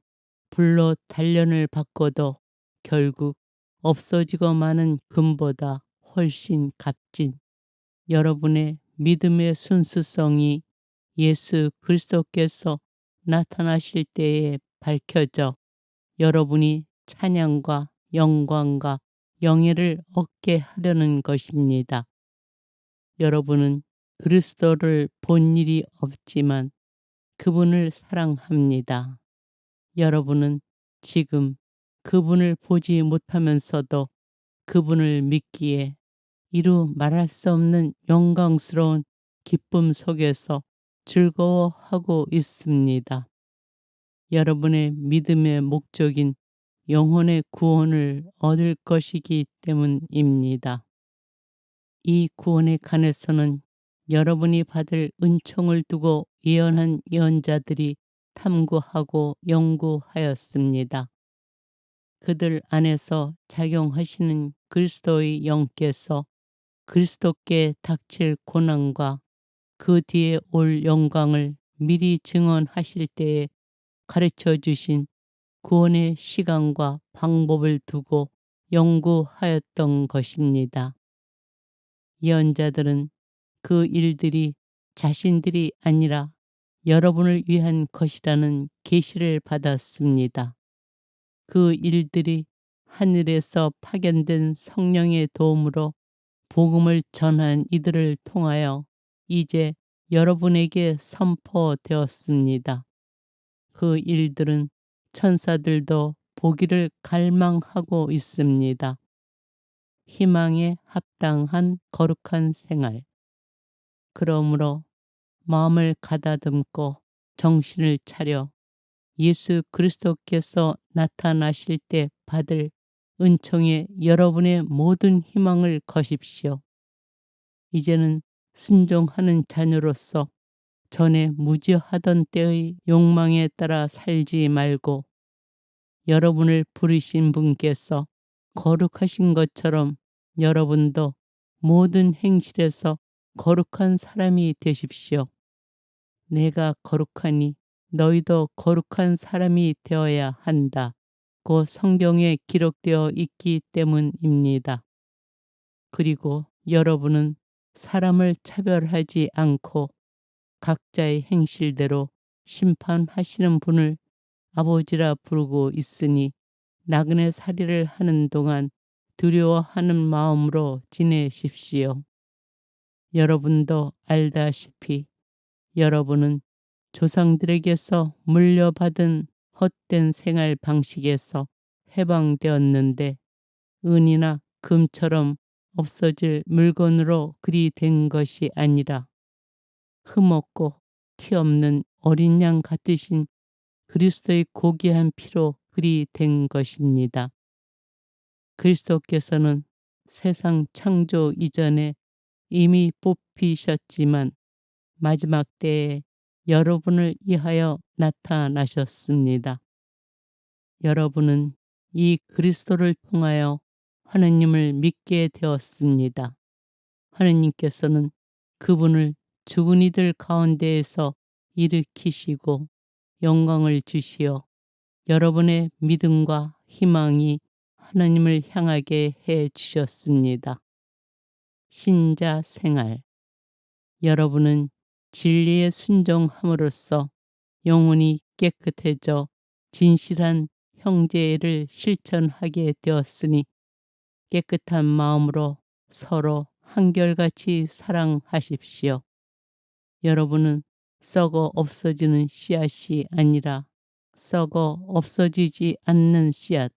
불로 단련을 받고도 결국 없어지고 마는 금보다 훨씬 값진 여러분의 믿음의 순수성이 예수 그리스도께서 나타나실 때에 밝혀져 여러분이 찬양과 영광과 영예를 얻게 하려는 것입니다. 여러분은 그리스도를 본 일이 없지만 그분을 사랑합니다. 여러분은 지금 그분을 보지 못하면서도 그분을 믿기에 이루 말할 수 없는 영광스러운 기쁨 속에서 즐거워하고 있습니다. 여러분의 믿음의 목적인 영혼의 구원을 얻을 것이기 때문입니다. 이 구원에 관해서는 여러분이 받을 은총을 두고 예언한 예언자들이 탐구하고 연구하였습니다. 그들 안에서 작용하시는 그리스도의 영께서 그리스도께 닥칠 고난과 그 뒤에 올 영광을 미리 증언하실 때에 가르쳐 주신 구원의 시간과 방법을 두고 연구하였던 것입니다. 예언자들은 그 일들이 자신들이 아니라 여러분을 위한 것이라는 계시를 받았습니다. 그 일들이 하늘에서 파견된 성령의 도움으로 복음을 전한 이들을 통하여 이제 여러분에게 선포되었습니다. 그 일들은 천사들도 보기를 갈망하고 있습니다. 희망에 합당한 거룩한 생활. 그러므로 마음을 가다듬고 정신을 차려 예수 그리스도께서 나타나실 때 받을 은총에 여러분의 모든 희망을 거십시오. 이제는 순종하는 자녀로서 전에 무지하던 때의 욕망에 따라 살지 말고 여러분을 부르신 분께서 거룩하신 것처럼 여러분도 모든 행실에서 거룩한 사람이 되십시오. 내가 거룩하니 너희도 거룩한 사람이 되어야 한다. 고 성경에 기록되어 있기 때문입니다. 그리고 여러분은 사람을 차별하지 않고 각자의 행실대로 심판하시는 분을 아버지라 부르고 있으니 나그네 살이를 하는 동안 두려워하는 마음으로 지내십시오. 여러분도 알다시피 여러분은 조상들에게서 물려받은 헛된 생활 방식에서 해방되었는데 은이나 금처럼 없어질 물건으로 그리 된 것이 아니라 흠없고 티없는 어린 양 같으신 그리스도의 고귀한 피로 그리 된 것입니다. 그리스도께서는 세상 창조 이전에 이미 뽑히셨지만 마지막 때에 여러분을 위하여 나타나셨습니다. 여러분은 이 그리스도를 통하여 하느님을 믿게 되었습니다. 하느님께서는 그분을 죽은 이들 가운데에서 일으키시고 영광을 주시어 여러분의 믿음과 희망이 하나님을 향하게 해 주셨습니다. 신자 생활. 여러분은 진리에 순종함으로써 영혼이 깨끗해져 진실한 형제를 실천하게 되었으니 깨끗한 마음으로 서로 한결같이 사랑하십시오. 여러분은 썩어 없어지는 씨앗이 아니라 썩어 없어지지 않는 씨앗,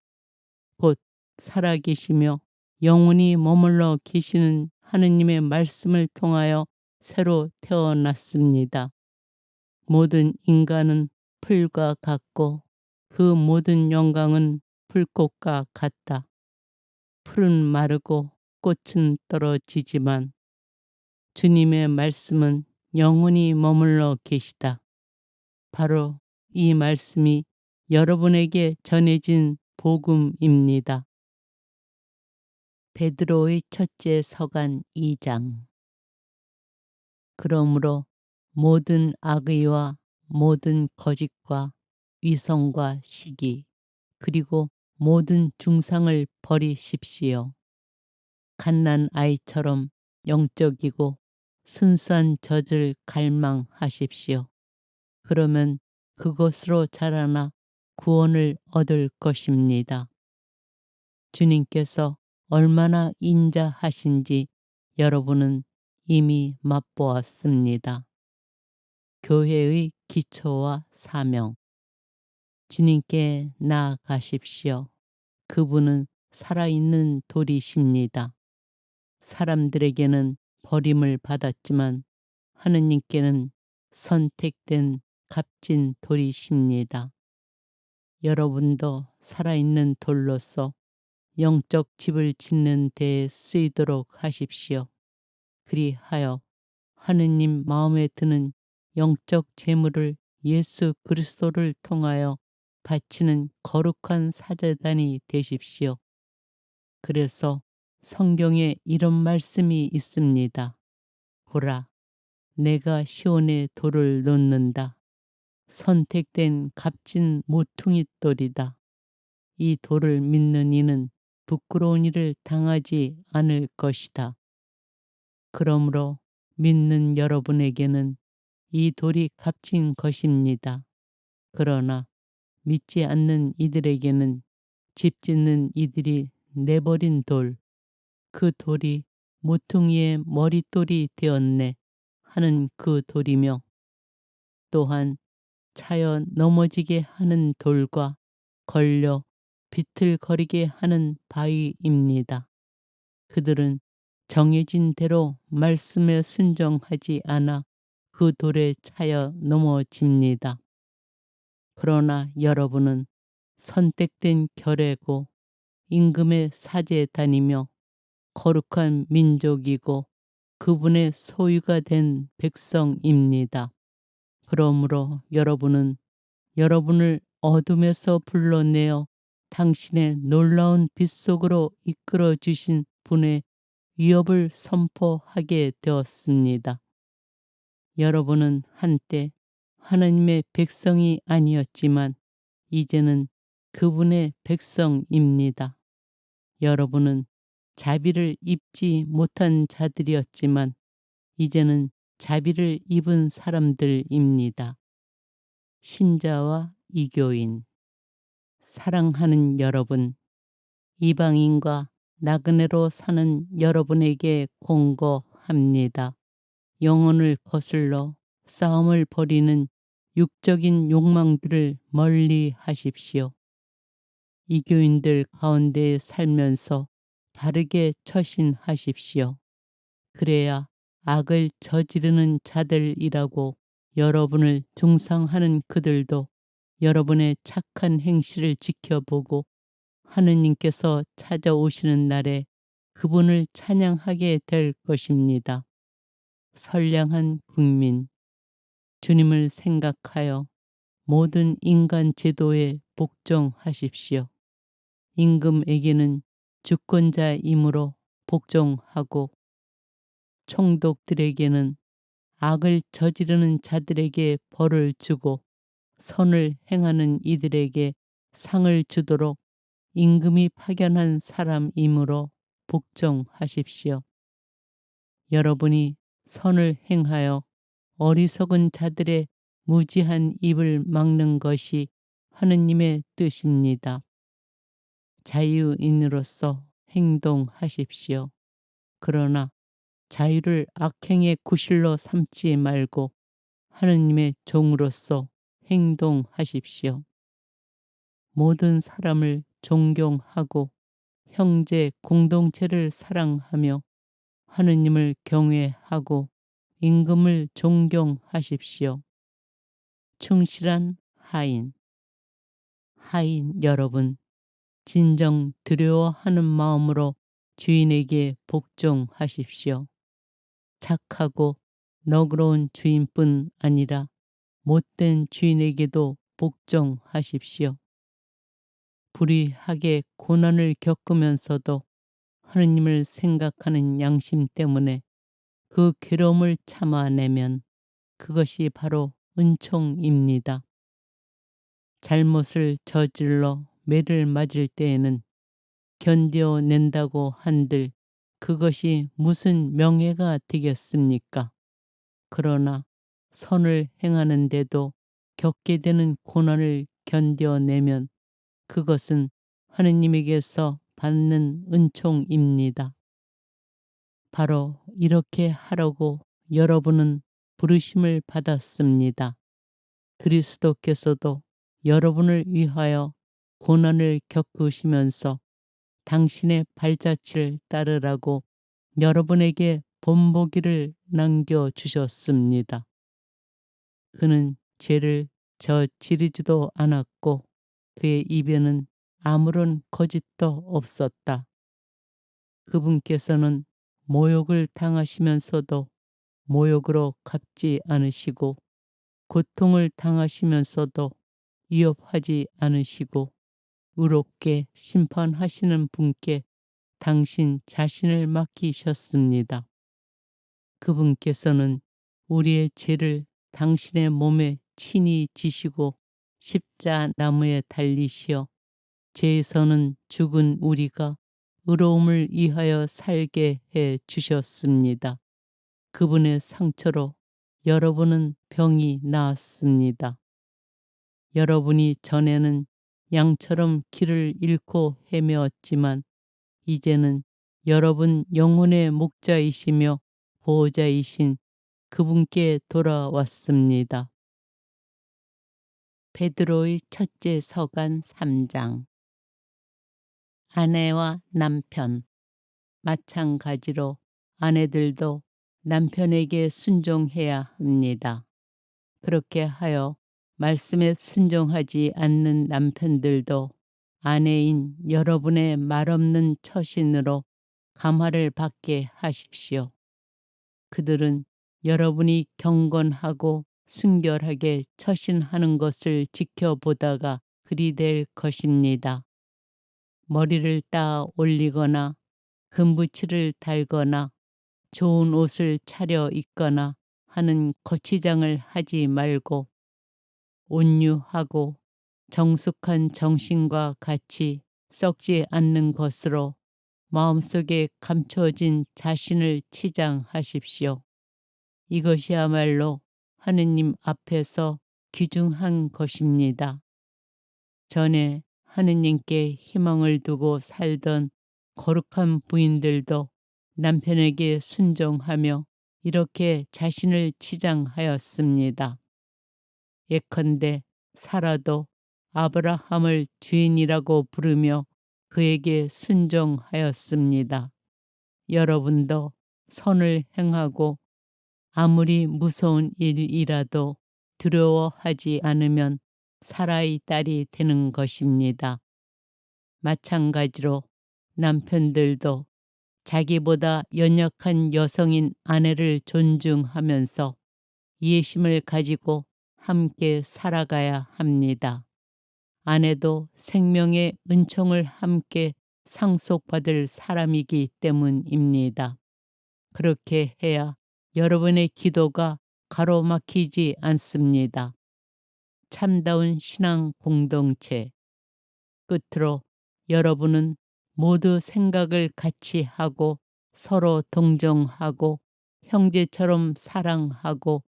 곧 살아계시며 영원히 머물러 계시는 하느님의 말씀을 통하여 새로 태어났습니다. 모든 인간은 풀과 같고 그 모든 영광은 풀꽃과 같다. 풀은 마르고 꽃은 떨어지지만 주님의 말씀은 영원히 머물러 계시다. 바로 이 말씀이 여러분에게 전해진 복음입니다. 베드로의 첫째 서간 2장. 그러므로 모든 악의와 모든 거짓과 위선과 시기 그리고 모든 중상을 버리십시오. 갓난 아이처럼 영적이고 순수한 젖을 갈망하십시오. 그러면 그것으로 자라나 구원을 얻을 것입니다. 주님께서 얼마나 인자하신지 여러분은 이미 맛보았습니다. 교회의 기초와 사명. 주님께 나아가십시오. 그분은 살아있는 돌이십니다. 사람들에게는 버림을 받았지만 하느님께는 선택된 값진 돌이십니다. 여러분도 살아있는 돌로서 영적 집을 짓는 데에 쓰이도록 하십시오. 그리하여 하느님 마음에 드는 영적 재물을 예수 그리스도를 통하여 바치는 거룩한 사제단이 되십시오. 그래서 성경에 이런 말씀이 있습니다. 보라, 내가 시온에 돌을 놓는다. 선택된 값진 모퉁이 돌이다. 이 돌을 믿는 이는 부끄러운 일을 당하지 않을 것이다. 그러므로 믿는 여러분에게는 이 돌이 값진 것입니다. 그러나 믿지 않는 이들에게는 집 짓는 이들이 내버린 돌, 그 돌이 모퉁이의 머릿돌이 되었네 하는 그 돌이며, 또한 차여 넘어지게 하는 돌과 걸려 비틀거리게 하는 바위입니다. 그들은 정해진 대로 말씀에 순종하지 않아 그 돌에 차여 넘어집니다. 그러나 여러분은 선택된 결례고 임금의 사제단이며 거룩한 민족이고 그분의 소유가 된 백성입니다. 그러므로 여러분은 여러분을 어둠에서 불러내어 당신의 놀라운 빛 속으로 이끌어 주신 분의 위협을 선포하게 되었습니다. 여러분은 한때 하나님의 백성이 아니었지만 이제는 그분의 백성입니다. 여러분은 자비를 입지 못한 자들이었지만 이제는 자비를 입은 사람들입니다. 신자와 이교인, 사랑하는 여러분, 이방인과 나그네로 사는 여러분에게 공고합니다. 영혼을 거슬러 싸움을 벌이는 육적인 욕망들을 멀리 하십시오. 이교인들 가운데 살면서 바르게 처신하십시오. 그래야 악을 저지르는 자들이라고 여러분을 중상하는 그들도 여러분의 착한 행실을 지켜보고 하느님께서 찾아오시는 날에 그분을 찬양하게 될 것입니다. 선량한 국민, 주님을 생각하여 모든 인간 제도에 복종하십시오. 임금에게는 주권자이므로 복종하고 총독들에게는 악을 저지르는 자들에게 벌을 주고 선을 행하는 이들에게 상을 주도록 임금이 파견한 사람이므로 복종하십시오. 여러분이 선을 행하여 어리석은 자들의 무지한 입을 막는 것이 하느님의 뜻입니다. 자유인으로서 행동하십시오. 그러나 자유를 악행의 구실로 삼지 말고 하느님의 종으로서 행동하십시오. 모든 사람을 존경하고 형제 공동체를 사랑하며 하느님을 경외하고 임금을 존경하십시오. 충실한 하인, 하인 여러분, 진정 두려워하는 마음으로 주인에게 복종하십시오. 착하고 너그러운 주인뿐 아니라 못된 주인에게도 복종하십시오. 불의하게 고난을 겪으면서도 하느님을 생각하는 양심 때문에 그 괴로움을 참아내면 그것이 바로 은총입니다. 잘못을 저질러 매를 맞을 때에는 견뎌낸다고 한들 그것이 무슨 명예가 되겠습니까? 그러나 선을 행하는데도 겪게 되는 고난을 견뎌내면 그것은 하느님에게서 받는 은총입니다. 바로 이렇게 하라고 여러분은 부르심을 받았습니다. 그리스도께서도 여러분을 위하여 고난을 겪으시면서 당신의 발자취를 따르라고 여러분에게 본보기를 남겨주셨습니다. 그는 죄를 저지르지도 않았고 그의 입에는 아무런 거짓도 없었다. 그분께서는 모욕을 당하시면서도 모욕으로 갚지 않으시고 고통을 당하시면서도 위협하지 않으시고 의롭게 심판하시는 분께 당신 자신을 맡기셨습니다. 그분께서는 우리의 죄를 당신의 몸에 친히 지시고 십자나무에 달리시어 죄에서는 죽은 우리가 의로움을 위하여 살게 해 주셨습니다. 그분의 상처로 여러분은 병이 나았습니다. 여러분이 전에는 양처럼 길을 잃고 헤매었지만 이제는 여러분 영혼의 목자이시며 보호자이신 그분께 돌아왔습니다. 베드로의 첫째 서간 3장. 아내와 남편. 마찬가지로 아내들도 남편에게 순종해야 합니다. 그렇게 하여 말씀에 순종하지 않는 남편들도 아내인 여러분의 말없는 처신으로 감화를 받게 하십시오. 그들은 여러분이 경건하고 순결하게 처신하는 것을 지켜보다가 그리 될 것입니다. 머리를 따 올리거나 금붙이를 달거나 좋은 옷을 차려 입거나 하는 거치장을 하지 말고 온유하고 정숙한 정신과 같이 썩지 않는 것으로 마음속에 감춰진 자신을 치장하십시오. 이것이야말로 하느님 앞에서 귀중한 것입니다. 전에 하느님께 희망을 두고 살던 거룩한 부인들도 남편에게 순종하며 이렇게 자신을 치장하였습니다. 예컨대 사라도 아브라함을 주인이라고 부르며 그에게 순종하였습니다. 여러분도 선을 행하고 아무리 무서운 일이라도 두려워하지 않으면 사라의 딸이 되는 것입니다. 마찬가지로 남편들도 자기보다 연약한 여성인 아내를 존중하면서 이해심을 가지고 함께 살아가야 합니다. 아내도 생명의 은총을 함께 상속받을 사람이기 때문입니다. 그렇게 해야 여러분의 기도가 가로막히지 않습니다. 참다운 신앙 공동체. 끝으로 여러분은 모두 생각을 같이 하고 서로 동정하고 형제처럼 사랑하고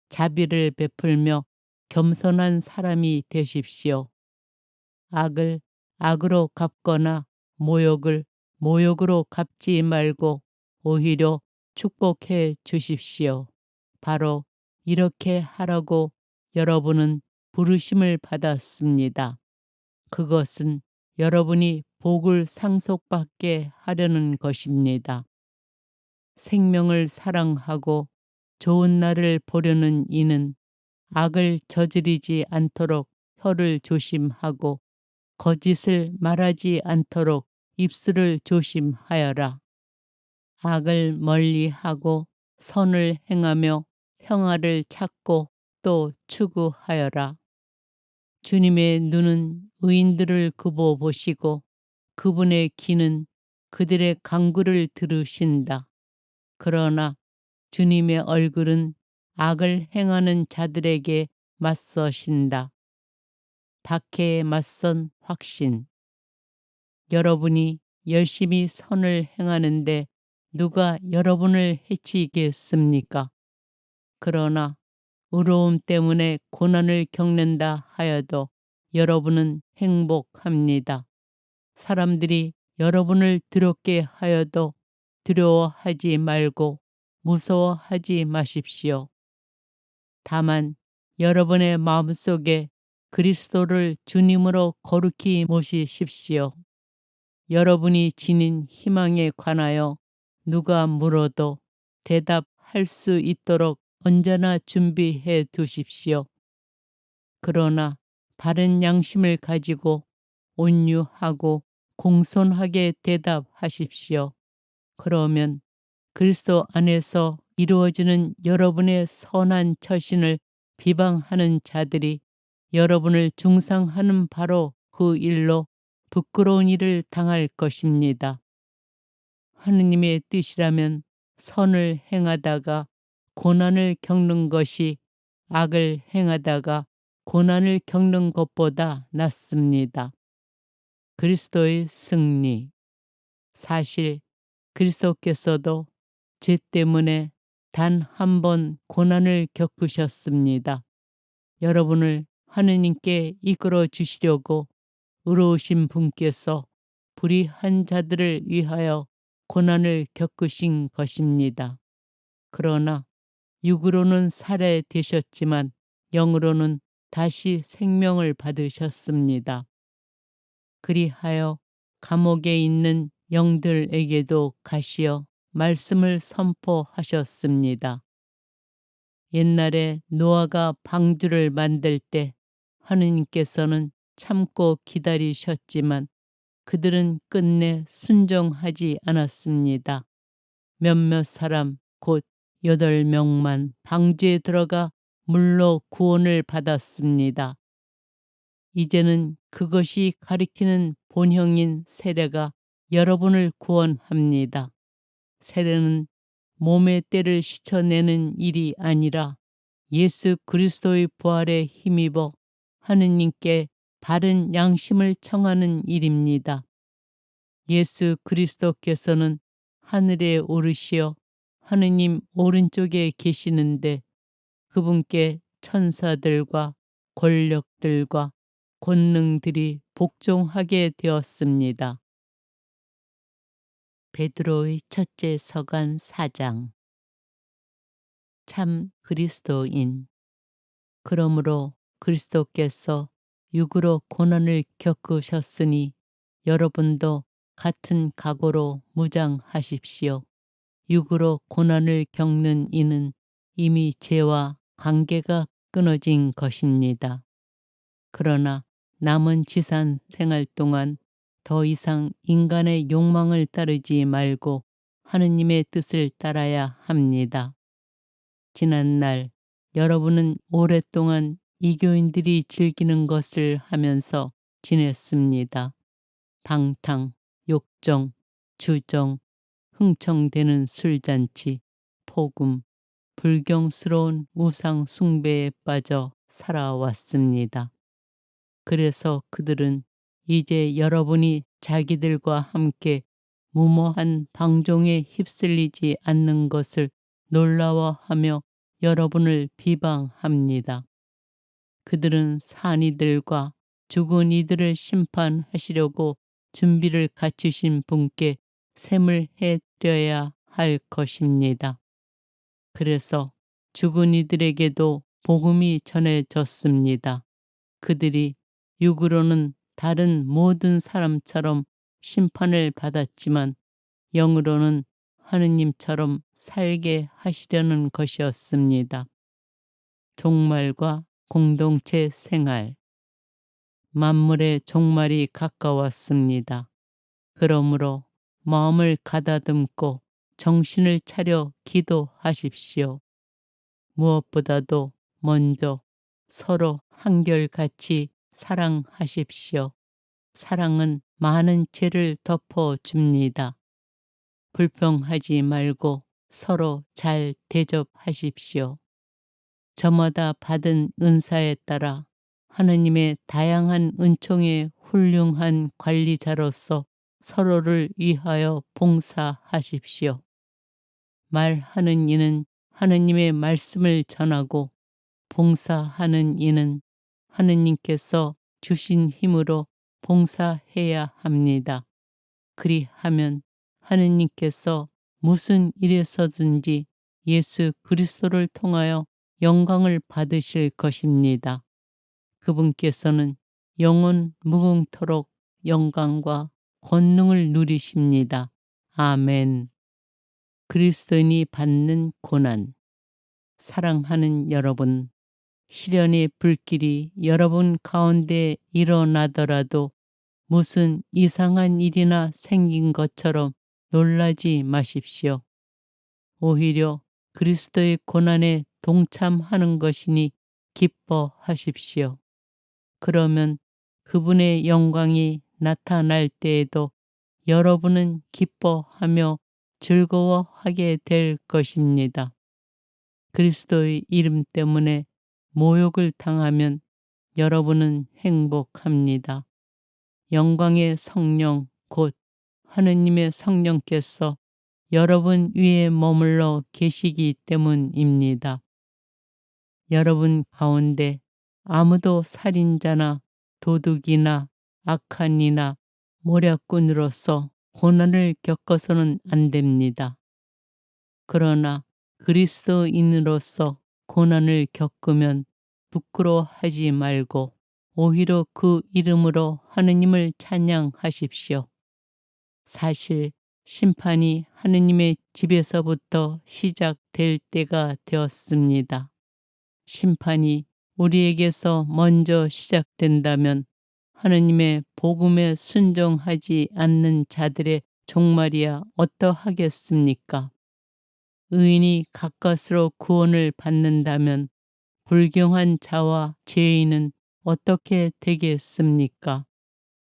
자비를 베풀며 겸손한 사람이 되십시오. 악을 악으로 갚거나 모욕을 모욕으로 갚지 말고 오히려 축복해 주십시오. 바로 이렇게 하라고 여러분은 부르심을 받았습니다. 그것은 여러분이 복을 상속받게 하려는 것입니다. 생명을 사랑하고 좋은 날을 보려는 이는 악을 저지르지 않도록 혀를 조심하고 거짓을 말하지 않도록 입술을 조심하여라. 악을 멀리하고 선을 행하며 평화를 찾고 또 추구하여라. 주님의 눈은 의인들을 굽어 보시고 그분의 귀는 그들의 간구를 들으신다. 그러나 주님의 얼굴은 악을 행하는 자들에게 맞서신다. 박해에 맞선 확신. 여러분이 열심히 선을 행하는데 누가 여러분을 해치겠습니까? 그러나 의로움 때문에 고난을 겪는다 하여도 여러분은 행복합니다. 사람들이 여러분을 두렵게 하여도 두려워하지 말고 무서워하지 마십시오. 다만 여러분의 마음속에 그리스도를 주님으로 거룩히 모시십시오. 여러분이 지닌 희망에 관하여 누가 물어도 대답할 수 있도록 언제나 준비해 두십시오. 그러나 바른 양심을 가지고 온유하고 공손하게 대답하십시오. 그러면 그리스도 안에서 이루어지는 여러분의 선한 처신을 비방하는 자들이 여러분을 중상하는 바로 그 일로 부끄러운 일을 당할 것입니다. 하느님의 뜻이라면 선을 행하다가 고난을 겪는 것이 악을 행하다가 고난을 겪는 것보다 낫습니다. 그리스도의 승리. 사실 그리스도께서도 죄 때문에 단 한 번 고난을 겪으셨습니다. 여러분을 하느님께 이끌어 주시려고 의로우신 분께서 불의한 자들을 위하여 고난을 겪으신 것입니다. 그러나 육으로는 살해되셨지만 영으로는 다시 생명을 받으셨습니다. 그리하여 감옥에 있는 영들에게도 가시어 말씀을 선포하셨습니다. 옛날에 노아가 방주를 만들 때 하느님께서는 참고 기다리셨지만 그들은 끝내 순종하지 않았습니다. 몇몇 사람 곧 8명만 방주에 들어가 물로 구원을 받았습니다. 이제는 그것이 가리키는 본형인 세례가 여러분을 구원합니다. 세례는 몸의 때를 씻어내는 일이 아니라 예수 그리스도의 부활에 힘입어 하느님께 바른 양심을 청하는 일입니다. 예수 그리스도께서는 하늘에 오르시어 하느님 오른쪽에 계시는데 그분께 천사들과 권력들과 권능들이 복종하게 되었습니다. 베드로의 첫째 서간 4장. 참 그리스도인. 그러므로 그리스도께서 육으로 고난을 겪으셨으니 여러분도 같은 각오로 무장하십시오. 육으로 고난을 겪는 이는 이미 죄와 관계가 끊어진 것입니다. 그러나 남은 지산 생활 동안 더 이상 인간의 욕망을 따르지 말고 하느님의 뜻을 따라야 합니다. 지난날 여러분은 오랫동안 이교인들이 즐기는 것을 하면서 지냈습니다. 방탕, 욕정, 주정, 흥청대는 술잔치, 폭음, 불경스러운 우상 숭배에 빠져 살아왔습니다. 그래서 그들은 이제 여러분이 자기들과 함께 무모한 방종에 휩쓸리지 않는 것을 놀라워하며 여러분을 비방합니다. 그들은 산 이들과 죽은 이들을 심판하시려고 준비를 갖추신 분께 셈을 해드려야 할 것입니다. 그래서 죽은 이들에게도 복음이 전해졌습니다. 그들이 육으로는 다른 모든 사람처럼 심판을 받았지만 영으로는 하느님처럼 살게 하시려는 것이었습니다. 종말과 공동체 생활. 만물의 종말이 가까웠습니다. 그러므로 마음을 가다듬고 정신을 차려 기도하십시오. 무엇보다도 먼저 서로 한결같이 사랑하십시오. 사랑은 많은 죄를 덮어줍니다. 불평하지 말고 서로 잘 대접하십시오. 저마다 받은 은사에 따라 하느님의 다양한 은총의 훌륭한 관리자로서 서로를 위하여 봉사하십시오. 말하는 이는 하느님의 말씀을 전하고 봉사하는 이는 하느님께서 주신 힘으로 봉사해야 합니다. 그리하면 하느님께서 무슨 일에서든지 예수 그리스도를 통하여 영광을 받으실 것입니다. 그분께서는 영원 무궁토록 영광과 권능을 누리십니다. 아멘. 그리스도인이 받는 고난. 사랑하는 여러분, 시련의 불길이 여러분 가운데 일어나더라도 무슨 이상한 일이나 생긴 것처럼 놀라지 마십시오. 오히려 그리스도의 고난에 동참하는 것이니 기뻐하십시오. 그러면 그분의 영광이 나타날 때에도 여러분은 기뻐하며 즐거워하게 될 것입니다. 그리스도의 이름 때문에 모욕을 당하면 여러분은 행복합니다. 영광의 성령 곧 하느님의 성령께서 여러분 위에 머물러 계시기 때문입니다. 여러분 가운데 아무도 살인자나 도둑이나 악한 이나 모략꾼으로서 고난을 겪어서는 안 됩니다. 그러나 그리스도인으로서 고난을 겪으면 부끄러워하지 말고 오히려 그 이름으로 하느님을 찬양하십시오. 사실 심판이 하느님의 집에서부터 시작될 때가 되었습니다. 심판이 우리에게서 먼저 시작된다면 하느님의 복음에 순종하지 않는 자들의 종말이야 어떠하겠습니까? 의인이 가까스로 구원을 받는다면 불경한 자와 죄인은 어떻게 되겠습니까?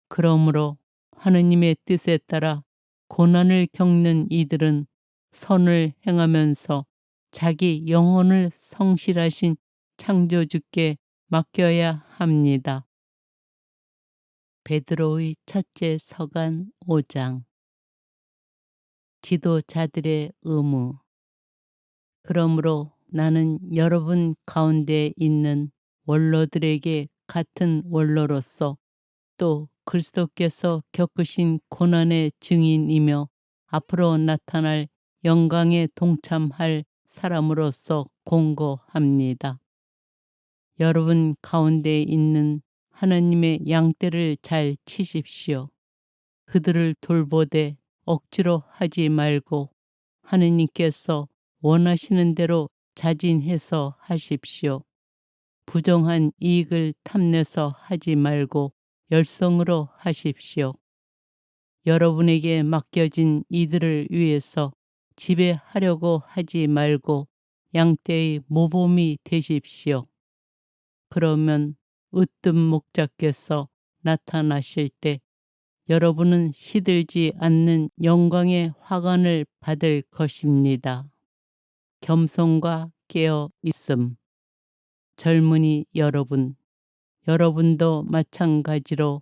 그러므로 하느님의 뜻에 따라 고난을 겪는 이들은 선을 행하면서 자기 영혼을 성실하신 창조주께 맡겨야 합니다. 베드로의 첫째 서간 5장. 지도자들의 의무. 그러므로 나는 여러분 가운데 있는 원로들에게 같은 원로로서 또 그리스도께서 겪으신 고난의 증인이며 앞으로 나타날 영광에 동참할 사람으로서 공고합니다. 여러분 가운데 있는 하나님의 양떼를 잘 치십시오. 그들을 돌보되 억지로 하지 말고 하느님께서 원하시는 대로 자진해서 하십시오. 부정한 이익을 탐내서 하지 말고 열성으로 하십시오. 여러분에게 맡겨진 이들을 위해서 지배하려고 하지 말고 양떼의 모범이 되십시오. 그러면 으뜸 목자께서 나타나실 때 여러분은 시들지 않는 영광의 화관을 받을 것입니다. 겸손과 깨어 있음. 젊은이 여러분, 여러분도 마찬가지로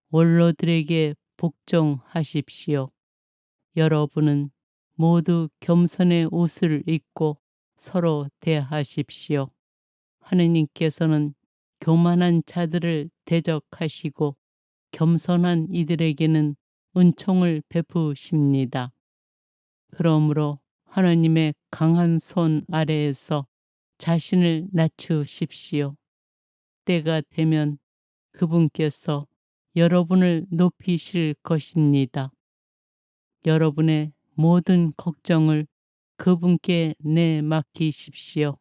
원로들에게 복종하십시오. 여러분은 모두 겸손의 옷을 입고 서로 대하십시오. 하느님께서는 교만한 자들을 대적하시고 겸손한 이들에게는 은총을 베푸십니다. 그러므로 하나님의 강한 손 아래에서 자신을 낮추십시오. 때가 되면 그분께서 여러분을 높이실 것입니다. 여러분의 모든 걱정을 그분께 내맡기십시오.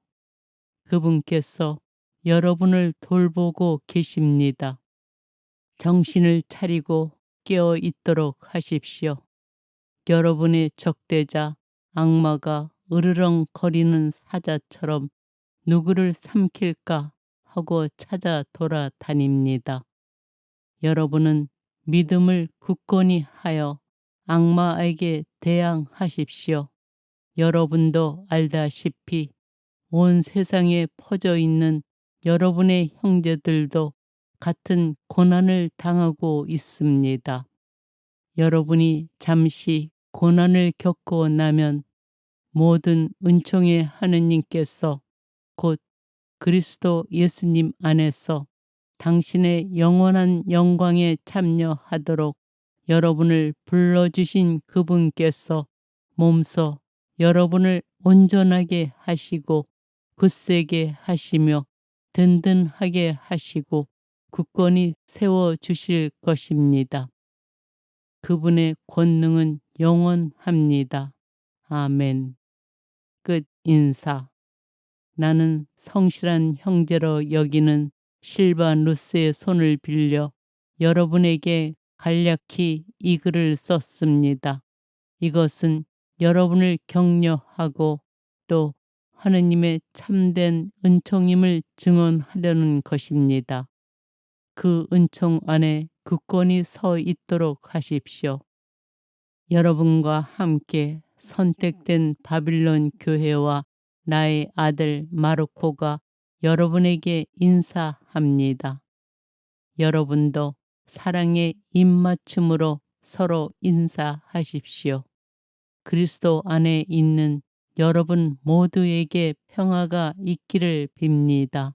그분께서 여러분을 돌보고 계십니다. 정신을 차리고 깨어 있도록 하십시오. 여러분의 적대자 악마가 으르렁거리는 사자처럼 누구를 삼킬까 하고 찾아 돌아다닙니다. 여러분은 믿음을 굳건히 하여 악마에게 대항하십시오. 여러분도 알다시피 온 세상에 퍼져 있는 여러분의 형제들도 같은 고난을 당하고 있습니다. 여러분이 잠시 고난을 겪고 나면 모든 은총의 하느님께서 곧 그리스도 예수님 안에서 당신의 영원한 영광에 참여하도록 여러분을 불러주신 그분께서 몸소 여러분을 온전하게 하시고 굳세게 하시며 든든하게 하시고 굳건히 세워주실 것입니다. 그분의 권능은 영원합니다. 아멘. 끝 인사. 나는 성실한 형제로 여기는 실바누스의 손을 빌려 여러분에게 간략히 이 글을 썼습니다. 이것은 여러분을 격려하고 또 하느님의 참된 은총임을 증언하려는 것입니다. 그 은총 안에 굳건히 서 있도록 하십시오. 여러분과 함께 선택된 바빌론 교회와 나의 아들 마르코가 여러분에게 인사합니다. 여러분도 사랑의 입맞춤으로 서로 인사하십시오. 그리스도 안에 있는 여러분 모두에게 평화가 있기를 빕니다.